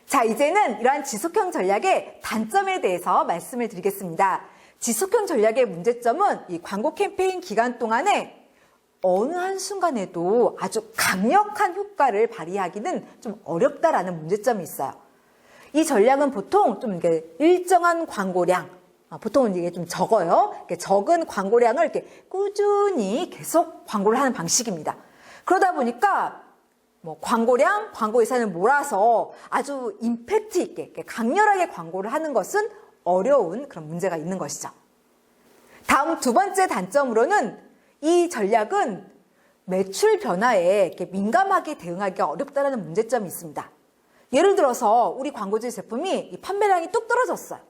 자, 이제는 이러한 지속형 전략의 단점에 대해서 말씀을 드리겠습니다. 지속형 전략의 문제점은 이 광고 캠페인 기간 동안에 어느 한순간에도 아주 강력한 효과를 발휘하기는 좀 어렵다라는 문제점이 있어요. 이 전략은 보통 좀 이렇게 일정한 광고량, 보통은 이게 좀 적어요. 이렇게 적은 광고량을 이렇게 꾸준히 계속 광고를 하는 방식입니다. 그러다 보니까 뭐 광고량, 광고 예산을 몰아서 아주 임팩트 있게 강렬하게 광고를 하는 것은 어려운 그런 문제가 있는 것이죠. 다음 두 번째 단점으로는 이 전략은 매출 변화에 이렇게 민감하게 대응하기가 어렵다는 문제점이 있습니다. 예를 들어서 우리 광고주 제품이 판매량이 뚝 떨어졌어요.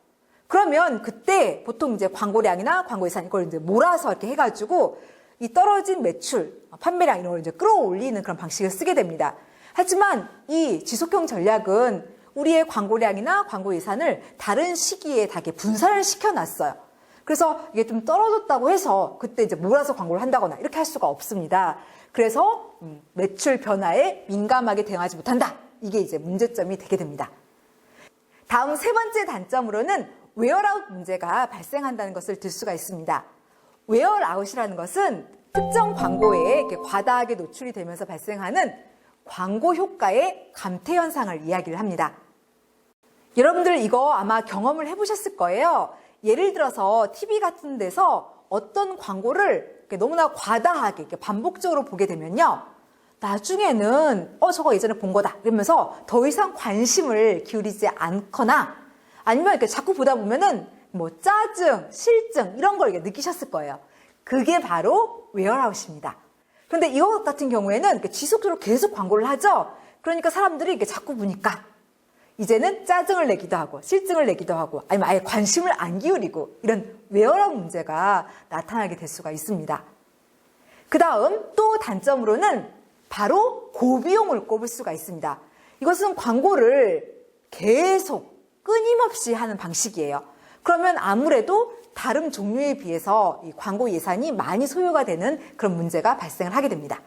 그러면 그때 보통 이제 광고량이나 광고 예산 이걸 이제 몰아서 이렇게 해가지고 이 떨어진 매출, 판매량 이런 걸 이제 끌어올리는 그런 방식을 쓰게 됩니다. 하지만 이 지속형 전략은 우리의 광고량이나 광고 예산을 다른 시기에 다 이렇게 분산을 시켜놨어요. 그래서 이게 좀 떨어졌다고 해서 그때 이제 몰아서 광고를 한다거나 이렇게 할 수가 없습니다. 그래서 매출 변화에 민감하게 대응하지 못한다. 이게 이제 문제점이 되게 됩니다. 다음 세 번째 단점으로는 웨어아웃 문제가 발생한다는 것을 들 수가 있습니다. 웨어아웃이라는 것은 특정 광고에 이렇게 과다하게 노출이 되면서 발생하는 광고 효과의 감퇴 현상을 이야기를 합니다. 여러분들 이거 아마 경험을 해보셨을 거예요. 예를 들어서 TV 같은 데서 어떤 광고를 이렇게 너무나 과다하게 이렇게 반복적으로 보게 되면요. 나중에는 저거 예전에 본 거다 이러면서 더 이상 관심을 기울이지 않거나 아니면 이렇게 자꾸 보다 보면은 뭐 짜증, 실증 이런 걸 느끼셨을 거예요. 그게 바로 웨어아웃입니다. 그런데 이것 같은 경우에는 이렇게 지속적으로 계속 광고를 하죠. 그러니까 사람들이 이렇게 자꾸 보니까 이제는 짜증을 내기도 하고 실증을 내기도 하고 아니면 아예 관심을 안 기울이고 이런 웨어아웃 문제가 나타나게 될 수가 있습니다. 그 다음 또 단점으로는 바로 고비용을 꼽을 수가 있습니다. 이것은 광고를 계속 끊임없이 하는 방식이에요. 그러면 아무래도 다른 종류에 비해서 이 광고 예산이 많이 소요가 되는 그런 문제가 발생을 하게 됩니다.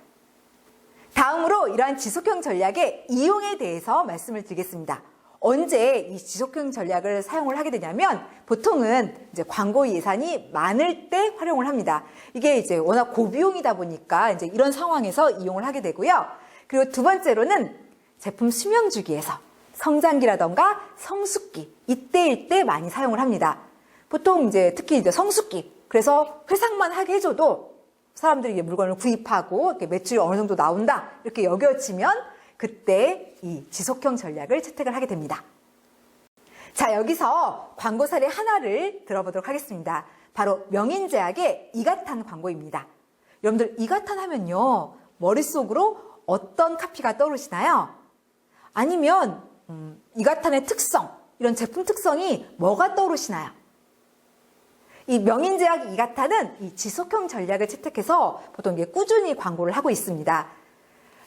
다음으로 이러한 지속형 전략의 이용에 대해서 말씀을 드리겠습니다. 언제 이 지속형 전략을 사용을 하게 되냐면 보통은 이제 광고 예산이 많을 때 활용을 합니다. 이게 이제 워낙 고비용이다 보니까 이제 이런 상황에서 이용을 하게 되고요. 그리고 두 번째로는 제품 수명 주기에서 성장기라던가 성숙기 이때일 때 많이 사용을 합니다. 보통 이제 특히 이제 성숙기 그래서 회상만 하게 해줘도 사람들이 물건을 구입하고 이렇게 매출이 어느 정도 나온다 이렇게 여겨지면 그때 이 지속형 전략을 채택을 하게 됩니다. 자, 여기서 광고 사례 하나를 들어보도록 하겠습니다. 바로 명인제약의 이가탄 광고입니다. 여러분들 이가탄 하면요 머릿속으로 어떤 카피가 떠오르시나요? 아니면 이가탄의 특성, 이런 제품 특성이 뭐가 떠오르시나요? 이 명인제약 이가탄은 이 지속형 전략을 채택해서 보통 이게 꾸준히 광고를 하고 있습니다.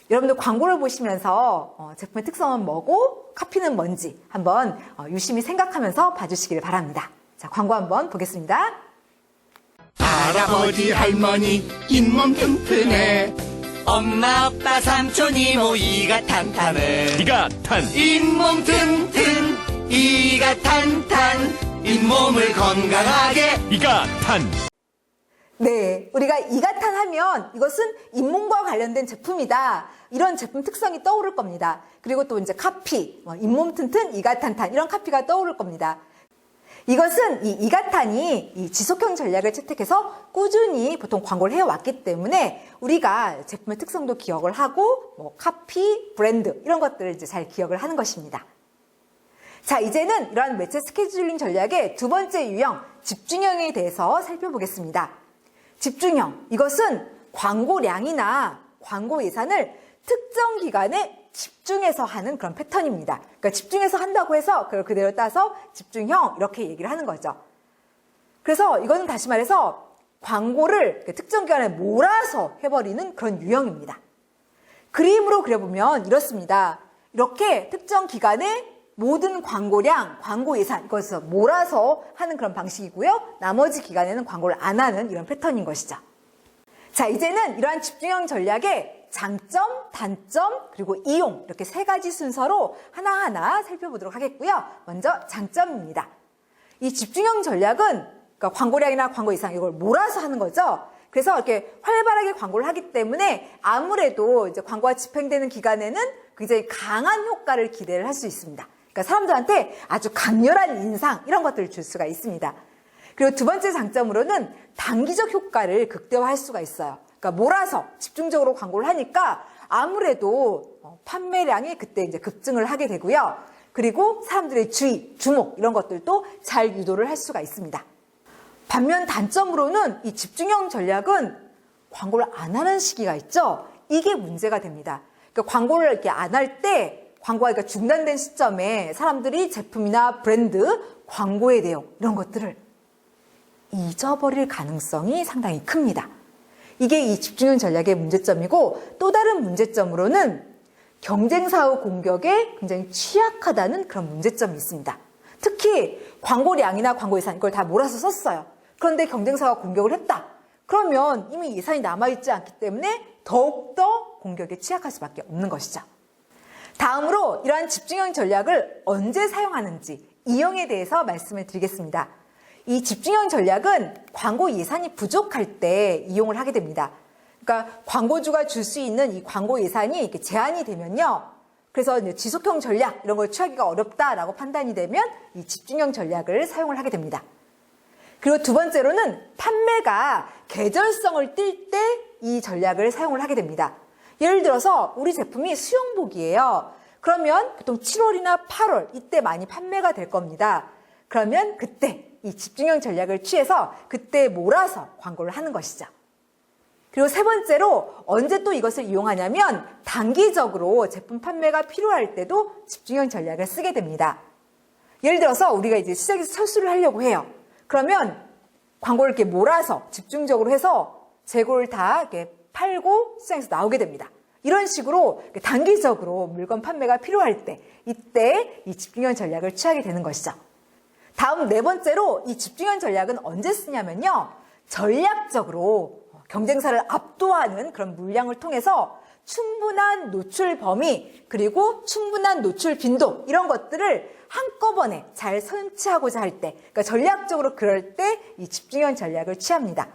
여러분들 광고를 보시면서 제품의 특성은 뭐고 카피는 뭔지 한번 유심히 생각하면서 봐주시길 바랍니다. 자, 광고 한번 보겠습니다. 할아버지 할머니 잇몸 튼튼해 엄마 아빠 삼촌 이모 이가 탄탄해 이가 탄 잇몸 튼튼 이가 탄탄 잇몸을 건강하게 이가 탄. 네, 우리가 이가탄 하면 이것은 잇몸과 관련된 제품이다. 이런 제품 특성이 떠오를 겁니다. 그리고 또 이제 카피, 잇몸 튼튼 이가탄탄 이런 카피가 떠오를 겁니다. 이것은 이 이가탄이 이 지속형 전략을 채택해서 꾸준히 보통 광고를 해왔기 때문에 우리가 제품의 특성도 기억을 하고 카피, 브랜드 이런 것들을 이제 잘 기억을 하는 것입니다. 자, 이제는 이러한 매체 스케줄링 전략의 두 번째 유형, 집중형에 대해서 살펴보겠습니다. 집중형, 이것은 광고량이나 광고 예산을 특정 기간에 집중해서 하는 그런 패턴입니다. 그러니까 집중해서 한다고 해서 그걸 그대로 따서 집중형 이렇게 얘기를 하는 거죠. 그래서 이거는 다시 말해서 광고를 특정 기간에 몰아서 해버리는 그런 유형입니다. 그림으로 그려보면 이렇습니다. 이렇게 특정 기간에 모든 광고량, 광고 예산 이것을 몰아서 하는 그런 방식이고요. 나머지 기간에는 광고를 안 하는 이런 패턴인 것이죠. 자, 이제는 이러한 집중형 전략의 장점, 단점, 그리고 이용 이렇게 세 가지 순서로 하나하나 살펴보도록 하겠고요. 먼저 장점입니다. 이 집중형 전략은 그러니까 광고량이나 광고 예산 이걸 몰아서 하는 거죠. 그래서 이렇게 활발하게 광고를 하기 때문에 아무래도 이제 광고가 집행되는 기간에는 굉장히 강한 효과를 기대를 할 수 있습니다. 그러니까 사람들한테 아주 강렬한 인상 이런 것들을 줄 수가 있습니다. 그리고 두 번째 장점으로는 단기적 효과를 극대화할 수가 있어요. 그러니까 몰아서 집중적으로 광고를 하니까 아무래도 판매량이 그때 이제 급증을 하게 되고요. 그리고 사람들의 주의, 주목 이런 것들도 잘 유도를 할 수가 있습니다. 반면 단점으로는 이 집중형 전략은 광고를 안 하는 시기가 있죠. 이게 문제가 됩니다. 그러니까 광고를 이렇게 안 할 때 광고가 그러니까 중단된 시점에 사람들이 제품이나 브랜드, 광고의 내용 이런 것들을 잊어버릴 가능성이 상당히 큽니다. 이게 이 집중형 전략의 문제점이고 또 다른 문제점으로는 경쟁사의 공격에 굉장히 취약하다는 그런 문제점이 있습니다. 특히 광고량이나 광고 예산 이걸 다 몰아서 썼어요. 그런데 경쟁사가 공격을 했다. 그러면 이미 예산이 남아있지 않기 때문에 더욱더 공격에 취약할 수밖에 없는 것이죠. 다음으로 이러한 집중형 전략을 언제 사용하는지 이용에 대해서 말씀을 드리겠습니다. 이 집중형 전략은 광고 예산이 부족할 때 이용을 하게 됩니다. 그러니까 광고주가 줄 수 있는 이 광고 예산이 이렇게 제한이 되면요. 그래서 이제 지속형 전략 이런 걸 취하기가 어렵다라고 판단이 되면 이 집중형 전략을 사용을 하게 됩니다. 그리고 두 번째로는 판매가 계절성을 띌 때 이 전략을 사용을 하게 됩니다. 예를 들어서 우리 제품이 수영복이에요. 그러면 보통 7월이나 8월 이때 많이 판매가 될 겁니다. 그러면 그때 이 집중형 전략을 취해서 그때 몰아서 광고를 하는 것이죠. 그리고 세 번째로 언제 또 이것을 이용하냐면 단기적으로 제품 판매가 필요할 때도 집중형 전략을 쓰게 됩니다. 예를 들어서 우리가 이제 시장에서 철수를 하려고 해요. 그러면 광고를 이렇게 몰아서 집중적으로 해서 재고를 다 이렇게 팔고 시장에서 나오게 됩니다. 이런 식으로 단기적으로 물건 판매가 필요할 때 이때 이 집중형 전략을 취하게 되는 것이죠. 다음 네 번째로 이 집중형 전략은 언제 쓰냐면요. 전략적으로 경쟁사를 압도하는 그런 물량을 통해서 충분한 노출 범위 그리고 충분한 노출 빈도 이런 것들을 한꺼번에 잘 선취하고자 할 때 그러니까 전략적으로 그럴 때 이 집중형 전략을 취합니다.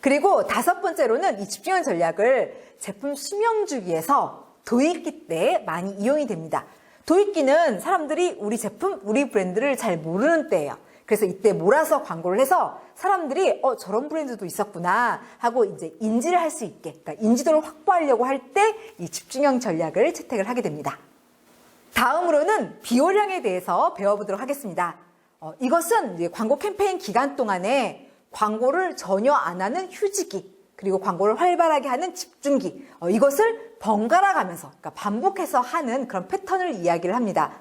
그리고 다섯 번째로는 이 집중형 전략을 제품 수명 주기에서 도입기 때 많이 이용이 됩니다. 도입기는 사람들이 우리 제품, 우리 브랜드를 잘 모르는 때예요. 그래서 이때 몰아서 광고를 해서 사람들이 저런 브랜드도 있었구나 하고 이제 인지를 할 수 있게, 그러니까 인지도를 확보하려고 할 때 이 집중형 전략을 채택을 하게 됩니다. 다음으로는 비용량에 대해서 배워보도록 하겠습니다. 이것은 이제 광고 캠페인 기간 동안에 광고를 전혀 안 하는 휴지기, 그리고 광고를 활발하게 하는 집중기, 이것을 번갈아 가면서, 그러니까 반복해서 하는 그런 패턴을 이야기를 합니다.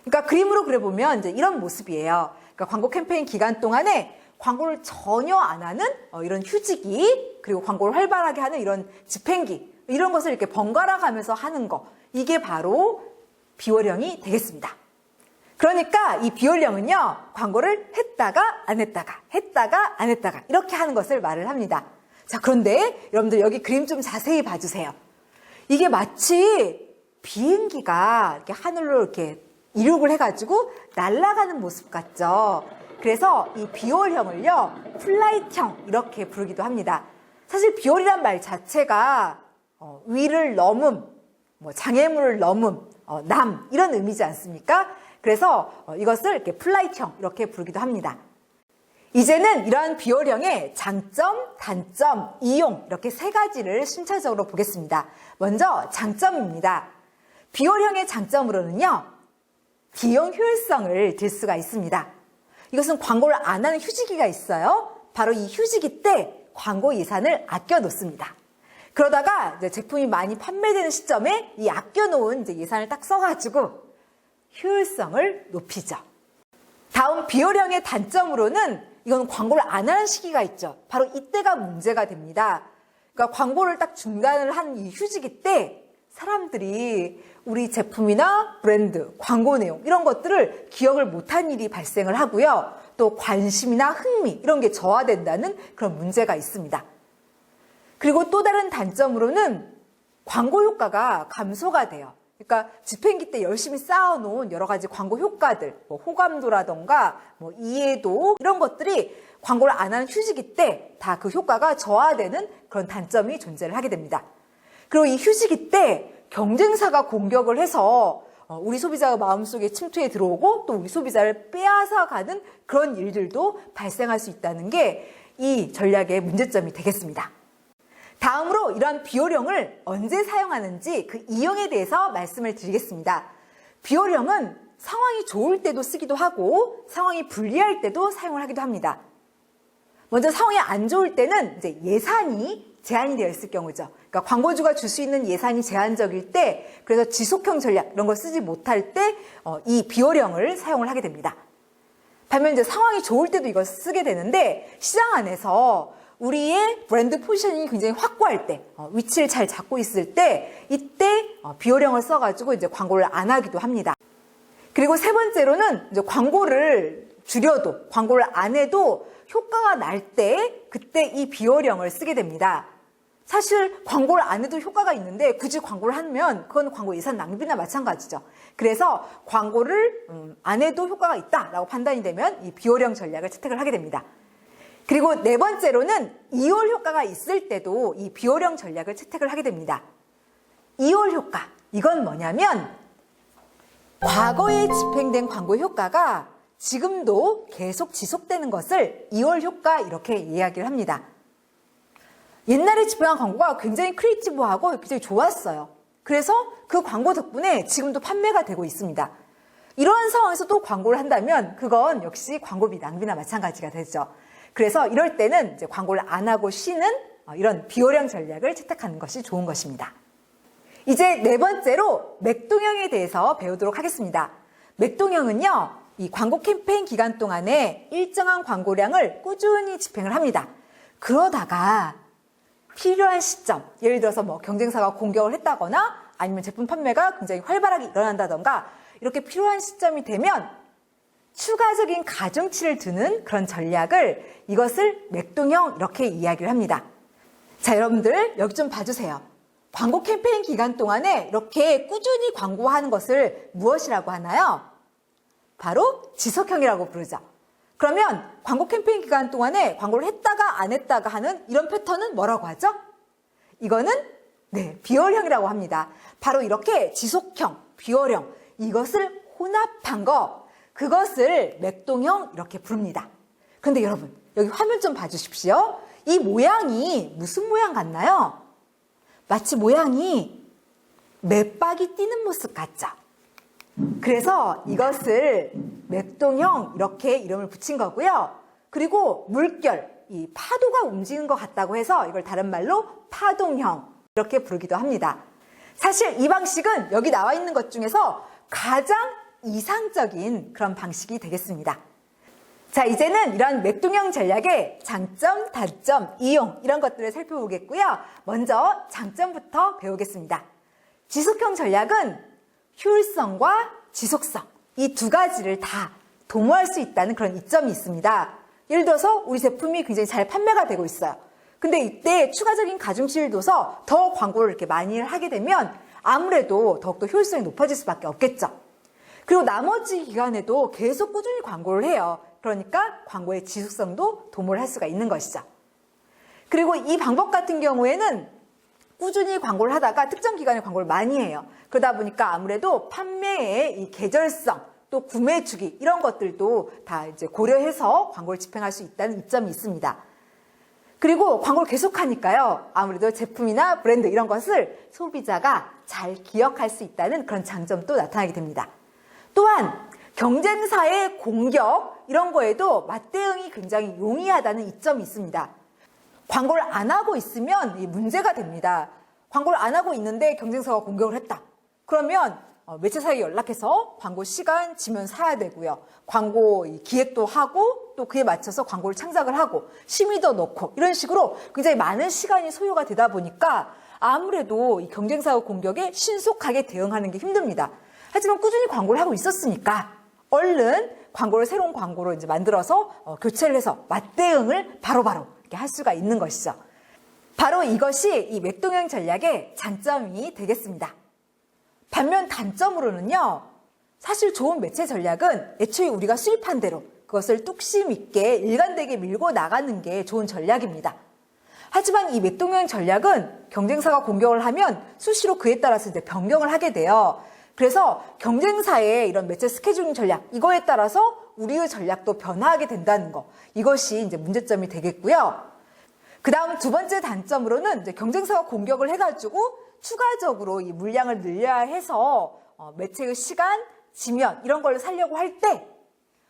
그러니까 그림으로 그려보면 이제 이런 모습이에요. 그러니까 광고 캠페인 기간 동안에 광고를 전혀 안 하는 이런 휴지기, 그리고 광고를 활발하게 하는 이런 집행기, 이런 것을 이렇게 번갈아 가면서 하는 거, 이게 바로 비월형이 되겠습니다. 그러니까 이 비월형은요, 광고를 했다가 안 했다가, 했다가 안 했다가, 이렇게 하는 것을 말을 합니다. 자, 그런데 여러분들 여기 그림 좀 자세히 봐주세요. 이게 마치 비행기가 이렇게 하늘로 이렇게 이륙을 해가지고 날아가는 모습 같죠. 그래서 이 비올형을요, 플라이트형 이렇게 부르기도 합니다. 사실 비올이란 말 자체가 위를 넘음, 장애물을 넘음, 남 이런 의미지 않습니까? 그래서 이것을 이렇게 플라이트형 이렇게 부르기도 합니다. 이제는 이러한 비올형의 장점, 단점, 이용 이렇게 세 가지를 순차적으로 보겠습니다. 먼저 장점입니다. 비올형의 장점으로는요, 비용 효율성을 들 수가 있습니다. 이것은 광고를 안 하는 휴지기가 있어요. 바로 이 휴지기 때 광고 예산을 아껴 놓습니다. 그러다가 이제 제품이 많이 판매되는 시점에 이 아껴놓은 이제 예산을 딱 써가지고 효율성을 높이죠. 다음 비올형의 단점으로는 이건 광고를 안 하는 시기가 있죠. 바로 이때가 문제가 됩니다. 그러니까 광고를 딱 중단을 한 이 휴지기 때 사람들이 우리 제품이나 브랜드, 광고 내용 이런 것들을 기억을 못한 일이 발생을 하고요. 또 관심이나 흥미 이런 게 저하된다는 그런 문제가 있습니다. 그리고 또 다른 단점으로는 광고 효과가 감소가 돼요. 그러니까 집행기 때 열심히 쌓아놓은 여러 가지 광고 효과들, 호감도라던가 이해도 이런 것들이 광고를 안 하는 휴지기 때 다 그 효과가 저하되는 그런 단점이 존재를 하게 됩니다. 그리고 이 휴지기 때 경쟁사가 공격을 해서 우리 소비자가 마음속에 침투해 들어오고 또 우리 소비자를 빼앗아가는 그런 일들도 발생할 수 있다는 게 이 전략의 문제점이 되겠습니다. 다음으로 이런 비올형을 언제 사용하는지 그 이용에 대해서 말씀을 드리겠습니다. 비올형은 상황이 좋을 때도 쓰기도 하고 상황이 불리할 때도 사용을 하기도 합니다. 먼저 상황이 안 좋을 때는 이제 예산이 제한이 되어 있을 경우죠. 그러니까 광고주가 줄 수 있는 예산이 제한적일 때, 그래서 지속형 전략 이런 걸 쓰지 못할 때 이 비올형을 사용을 하게 됩니다. 반면 이제 상황이 좋을 때도 이걸 쓰게 되는데, 시장 안에서 우리의 브랜드 포지셔닝이 굉장히 확고할 때, 위치를 잘 잡고 있을 때, 이때 비올형을 써가지고 이제 광고를 안 하기도 합니다. 그리고 세 번째로는 이제 광고를 줄여도, 광고를 안 해도 효과가 날 때, 그때 이 비올형을 쓰게 됩니다. 사실 광고를 안 해도 효과가 있는데 굳이 광고를 하면 그건 광고 예산 낭비나 마찬가지죠. 그래서 광고를 안 해도 효과가 있다라고 판단이 되면 이 비올형 전략을 채택을 하게 됩니다. 그리고 네 번째로는 이올 효과가 있을 때도 이 비올형 전략을 채택을 하게 됩니다. 이올 효과, 이건 뭐냐면 과거에 집행된 광고 효과가 지금도 계속 지속되는 것을 이올 효과 이렇게 이야기를 합니다. 옛날에 집행한 광고가 굉장히 크리에이티브하고 굉장히 좋았어요. 그래서 그 광고 덕분에 지금도 판매가 되고 있습니다. 이러한 상황에서 또 광고를 한다면 그건 역시 광고비 낭비나 마찬가지가 되죠. 그래서 이럴 때는 이제 광고를 안 하고 쉬는 이런 비올형 전략을 채택하는 것이 좋은 것입니다. 이제 네 번째로 맥동형에 대해서 배우도록 하겠습니다. 맥동형은요, 이 광고 캠페인 기간 동안에 일정한 광고량을 꾸준히 집행을 합니다. 그러다가 필요한 시점, 예를 들어서 경쟁사가 공격을 했다거나 아니면 제품 판매가 굉장히 활발하게 일어난다던가 이렇게 필요한 시점이 되면 추가적인 가중치를 두는 그런 전략을, 이것을 맥동형 이렇게 이야기를 합니다. 자, 여러분들 여기 좀 봐주세요. 광고 캠페인 기간 동안에 이렇게 꾸준히 광고하는 것을 무엇이라고 하나요? 바로 지속형이라고 부르죠. 그러면 광고 캠페인 기간 동안에 광고를 했다가 안 했다가 하는 이런 패턴은 뭐라고 하죠? 이거는 비올형이라고 합니다. 바로 이렇게 지속형, 비올형, 이것을 혼합한 거, 그것을 맥동형 이렇게 부릅니다. 그런데 여러분, 여기 화면 좀 봐주십시오. 이 모양이 무슨 모양 같나요? 마치 모양이 맥박이 뛰는 모습 같죠? 그래서 이것을 맥동형 이렇게 이름을 붙인 거고요. 그리고 물결, 이 파도가 움직이는 것 같다고 해서 이걸 다른 말로 파동형 이렇게 부르기도 합니다. 사실 이 방식은 여기 나와 있는 것 중에서 가장 이상적인 그런 방식이 되겠습니다. 자, 이제는 이런 맥동형 전략의 장점, 단점, 이용 이런 것들을 살펴보겠고요. 먼저 장점부터 배우겠습니다. 지속형 전략은 효율성과 지속성, 이 두 가지를 다 도모할 수 있다는 그런 이점이 있습니다. 예를 들어서 우리 제품이 굉장히 잘 판매가 되고 있어요. 근데 이때 추가적인 가중치를 둬서 더 광고를 이렇게 많이 하게 되면 아무래도 더욱더 효율성이 높아질 수밖에 없겠죠. 그리고 나머지 기간에도 계속 꾸준히 광고를 해요. 그러니까 광고의 지속성도 도모를 할 수가 있는 것이죠. 그리고 이 방법 같은 경우에는 꾸준히 광고를 하다가 특정 기간에 광고를 많이 해요. 그러다 보니까 아무래도 판매의 이 계절성, 또 구매 주기 이런 것들도 다 이제 고려해서 광고를 집행할 수 있다는 이점이 있습니다. 그리고 광고를 계속하니까요. 아무래도 제품이나 브랜드 이런 것을 소비자가 잘 기억할 수 있다는 그런 장점도 나타나게 됩니다. 또한 경쟁사의 공격 이런 거에도 맞대응이 굉장히 용이하다는 이점이 있습니다. 광고를 안 하고 있으면 문제가 됩니다. 광고를 안 하고 있는데 경쟁사가 공격을 했다. 그러면 매체사에 연락해서 광고 시간, 지면 사야 되고요. 광고 기획도 하고 또 그에 맞춰서 광고를 창작을 하고 심의도 넣고 이런 식으로 굉장히 많은 시간이 소요가 되다 보니까 아무래도 이 경쟁사 공격에 신속하게 대응하는 게 힘듭니다. 하지만 꾸준히 광고를 하고 있었으니까 얼른 새로운 광고로 이제 만들어서 교체를 해서 맞대응을 바로바로 이렇게 할 수가 있는 것이죠. 바로 이것이 이 맥동형 전략의 장점이 되겠습니다. 반면 단점으로는요, 사실 좋은 매체 전략은 애초에 우리가 수입한 대로 그것을 뚝심 있게 일관되게 밀고 나가는 게 좋은 전략입니다. 하지만 이 맥동형 전략은 경쟁사가 공격을 하면 수시로 그에 따라서 이제 변경을 하게 돼요. 그래서 경쟁사의 이런 매체 스케줄링 전략, 이거에 따라서 우리의 전략도 변화하게 된다는 거. 이것이 이제 문제점이 되겠고요. 그 다음 두 번째 단점으로는 이제 경쟁사가 공격을 해가지고 추가적으로 이 물량을 늘려야 해서 매체의 시간, 지면 이런 걸 살려고 할 때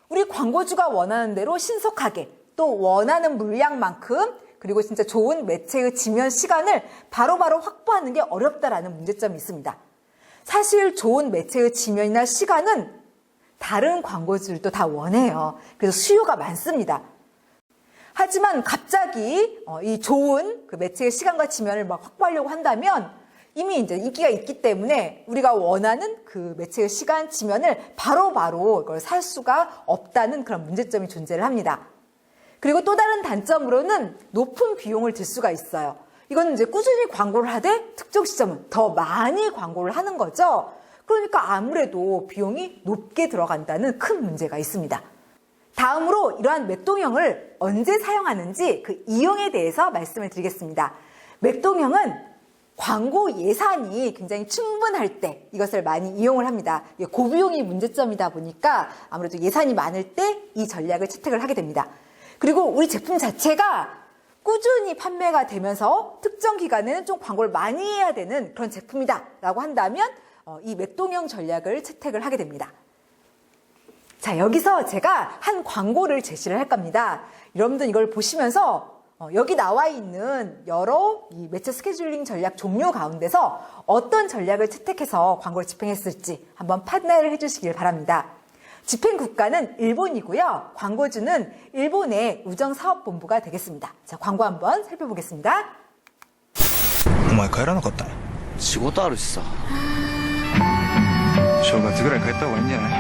우리 광고주가 원하는 대로 신속하게 또 원하는 물량만큼 그리고 진짜 좋은 매체의 지면 시간을 바로바로 확보하는 게 어렵다라는 문제점이 있습니다. 사실 좋은 매체의 지면이나 시간은 다른 광고주들도 다 원해요. 그래서 수요가 많습니다. 하지만 갑자기 이 좋은 그 매체의 시간과 지면을 막 확보하려고 한다면 이미 이제 인기가 있기 때문에 우리가 원하는 그 매체의 시간, 지면을 바로바로 이걸 살 수가 없다는 그런 문제점이 존재를 합니다. 그리고 또 다른 단점으로는 높은 비용을 들 수가 있어요. 이건 이제 꾸준히 광고를 하되 특정 시점은 더 많이 광고를 하는 거죠. 그러니까 아무래도 비용이 높게 들어간다는 큰 문제가 있습니다. 다음으로 이러한 맥동형을 언제 사용하는지 그 이용에 대해서 말씀을 드리겠습니다. 맥동형은 광고 예산이 굉장히 충분할 때 이것을 많이 이용을 합니다. 고비용이 문제점이다 보니까 아무래도 예산이 많을 때 이 전략을 채택을 하게 됩니다. 그리고 우리 제품 자체가 꾸준히 판매가 되면서 특정 기간에는 좀 광고를 많이 해야 되는 그런 제품이다라고 한다면 이 맥동형 전략을 채택을 하게 됩니다. 자, 여기서 제가 한 광고를 제시를 할 겁니다. 여러분들 이걸 보시면서 여기 나와 있는 여러 이 매체 스케줄링 전략 종류 가운데서 어떤 전략을 채택해서 광고를 집행했을지 한번 판단을 해주시길 바랍니다. 집행 국가는 일본이고요. 광고주는 일본의 우정사업본부가 되겠습니다. 자, 광고 한번 살펴보겠습니다. お前帰らなかったんや。仕事あるしさ。正月ぐらい帰った方がいいんじゃない？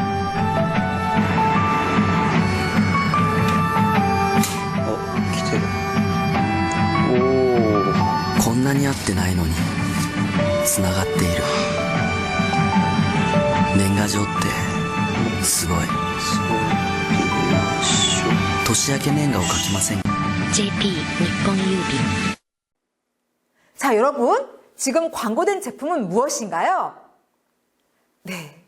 あ、来てる。おお。こんなに会ってないのにつながっている。年賀状ってすごい。年明け年賀を書きません。 JP日本郵便 자, 여러분, 지금 광고된 제품은 무엇인가요? 네,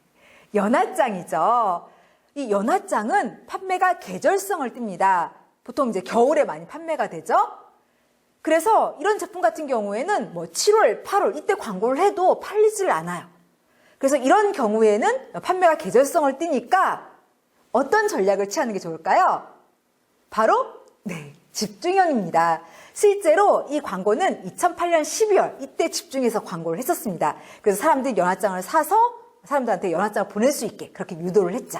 연하장이죠. 이 연하장은 판매가 계절성을 띱니다. 보통 이제 겨울에 많이 판매가 되죠. 그래서 이런 제품 같은 경우에는 뭐 7월, 8월 이때 광고를 해도 팔리질 않아요. 그래서 이런 경우에는 판매가 계절성을 띠니까 어떤 전략을 취하는 게 좋을까요? 바로 네, 집중형입니다. 실제로 이 광고는 2008년 12월 이때 집중해서 광고를 했었습니다. 그래서 사람들이 연하장을 사서 사람들한테 연하장을 보낼 수 있게 그렇게 유도를 했죠.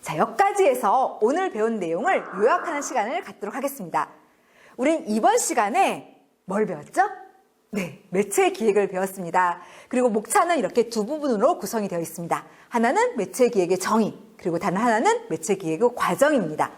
자, 여기까지 해서 오늘 배운 내용을 요약하는 시간을 갖도록 하겠습니다. 우린 이번 시간에 뭘 배웠죠? 네, 매체 기획을 배웠습니다. 그리고 목차는 이렇게 두 부분으로 구성이 되어 있습니다. 하나는 매체 기획의 정의, 그리고 다른 하나는 매체 기획의 과정입니다.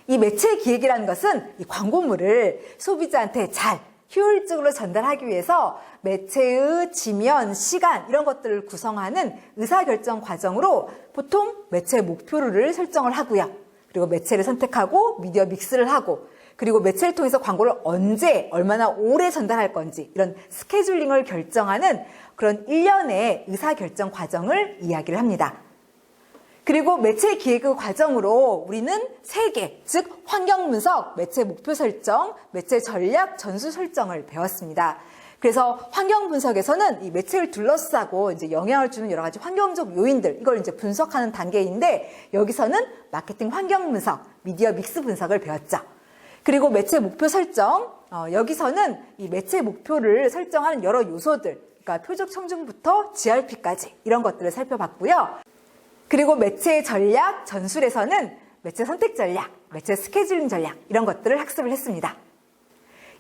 이 매체 기획이라는 것은 이 광고물을 소비자한테 잘 효율적으로 전달하기 위해서 매체의 지면, 시간 이런 것들을 구성하는 의사결정 과정으로 보통 매체 목표를 설정을 하고요. 그리고 매체를 선택하고 미디어 믹스를 하고 그리고 매체를 통해서 광고를 언제, 얼마나 오래 전달할 건지 이런 스케줄링을 결정하는 그런 일련의 의사결정 과정을 이야기를 합니다. 그리고 매체 기획의 과정으로 우리는 3개, 즉 환경 분석, 매체 목표 설정, 매체 전략, 전술 설정을 배웠습니다. 그래서 환경 분석에서는 이 매체를 둘러싸고 이제 영향을 주는 여러 가지 환경적 요인들, 이걸 이제 분석하는 단계인데 여기서는 마케팅 환경 분석, 미디어 믹스 분석을 배웠죠. 그리고 매체 목표 설정, 여기서는 이 매체 목표를 설정하는 여러 요소들, 그러니까 표적 청중부터 GRP까지 이런 것들을 살펴봤고요. 그리고 매체 전략, 전술에서는 매체 선택 전략, 매체 스케줄링 전략 이런 것들을 학습을 했습니다.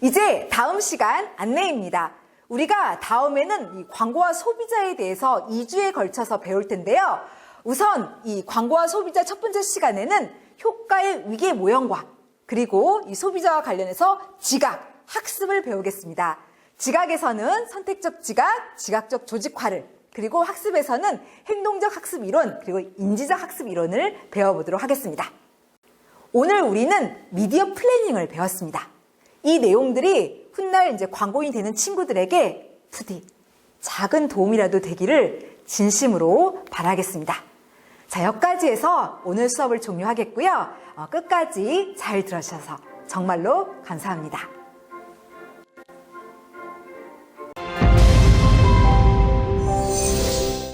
이제 다음 시간 안내입니다. 우리가 다음에는 이 광고와 소비자에 대해서 2주에 걸쳐서 배울 텐데요. 우선 이 광고와 소비자 첫 번째 시간에는 효과의 위계 모형과 그리고 이 소비자와 관련해서 지각, 학습을 배우겠습니다. 지각에서는 선택적 지각, 지각적 조직화를 그리고 학습에서는 행동적 학습 이론, 그리고 인지적 학습 이론을 배워보도록 하겠습니다. 오늘 우리는 미디어 플래닝을 배웠습니다. 이 내용들이 훗날 이제 광고인이 되는 친구들에게 부디 작은 도움이라도 되기를 진심으로 바라겠습니다. 자, 여기까지 해서 오늘 수업을 종료하겠고요. 끝까지 잘 들어주셔서 정말로 감사합니다.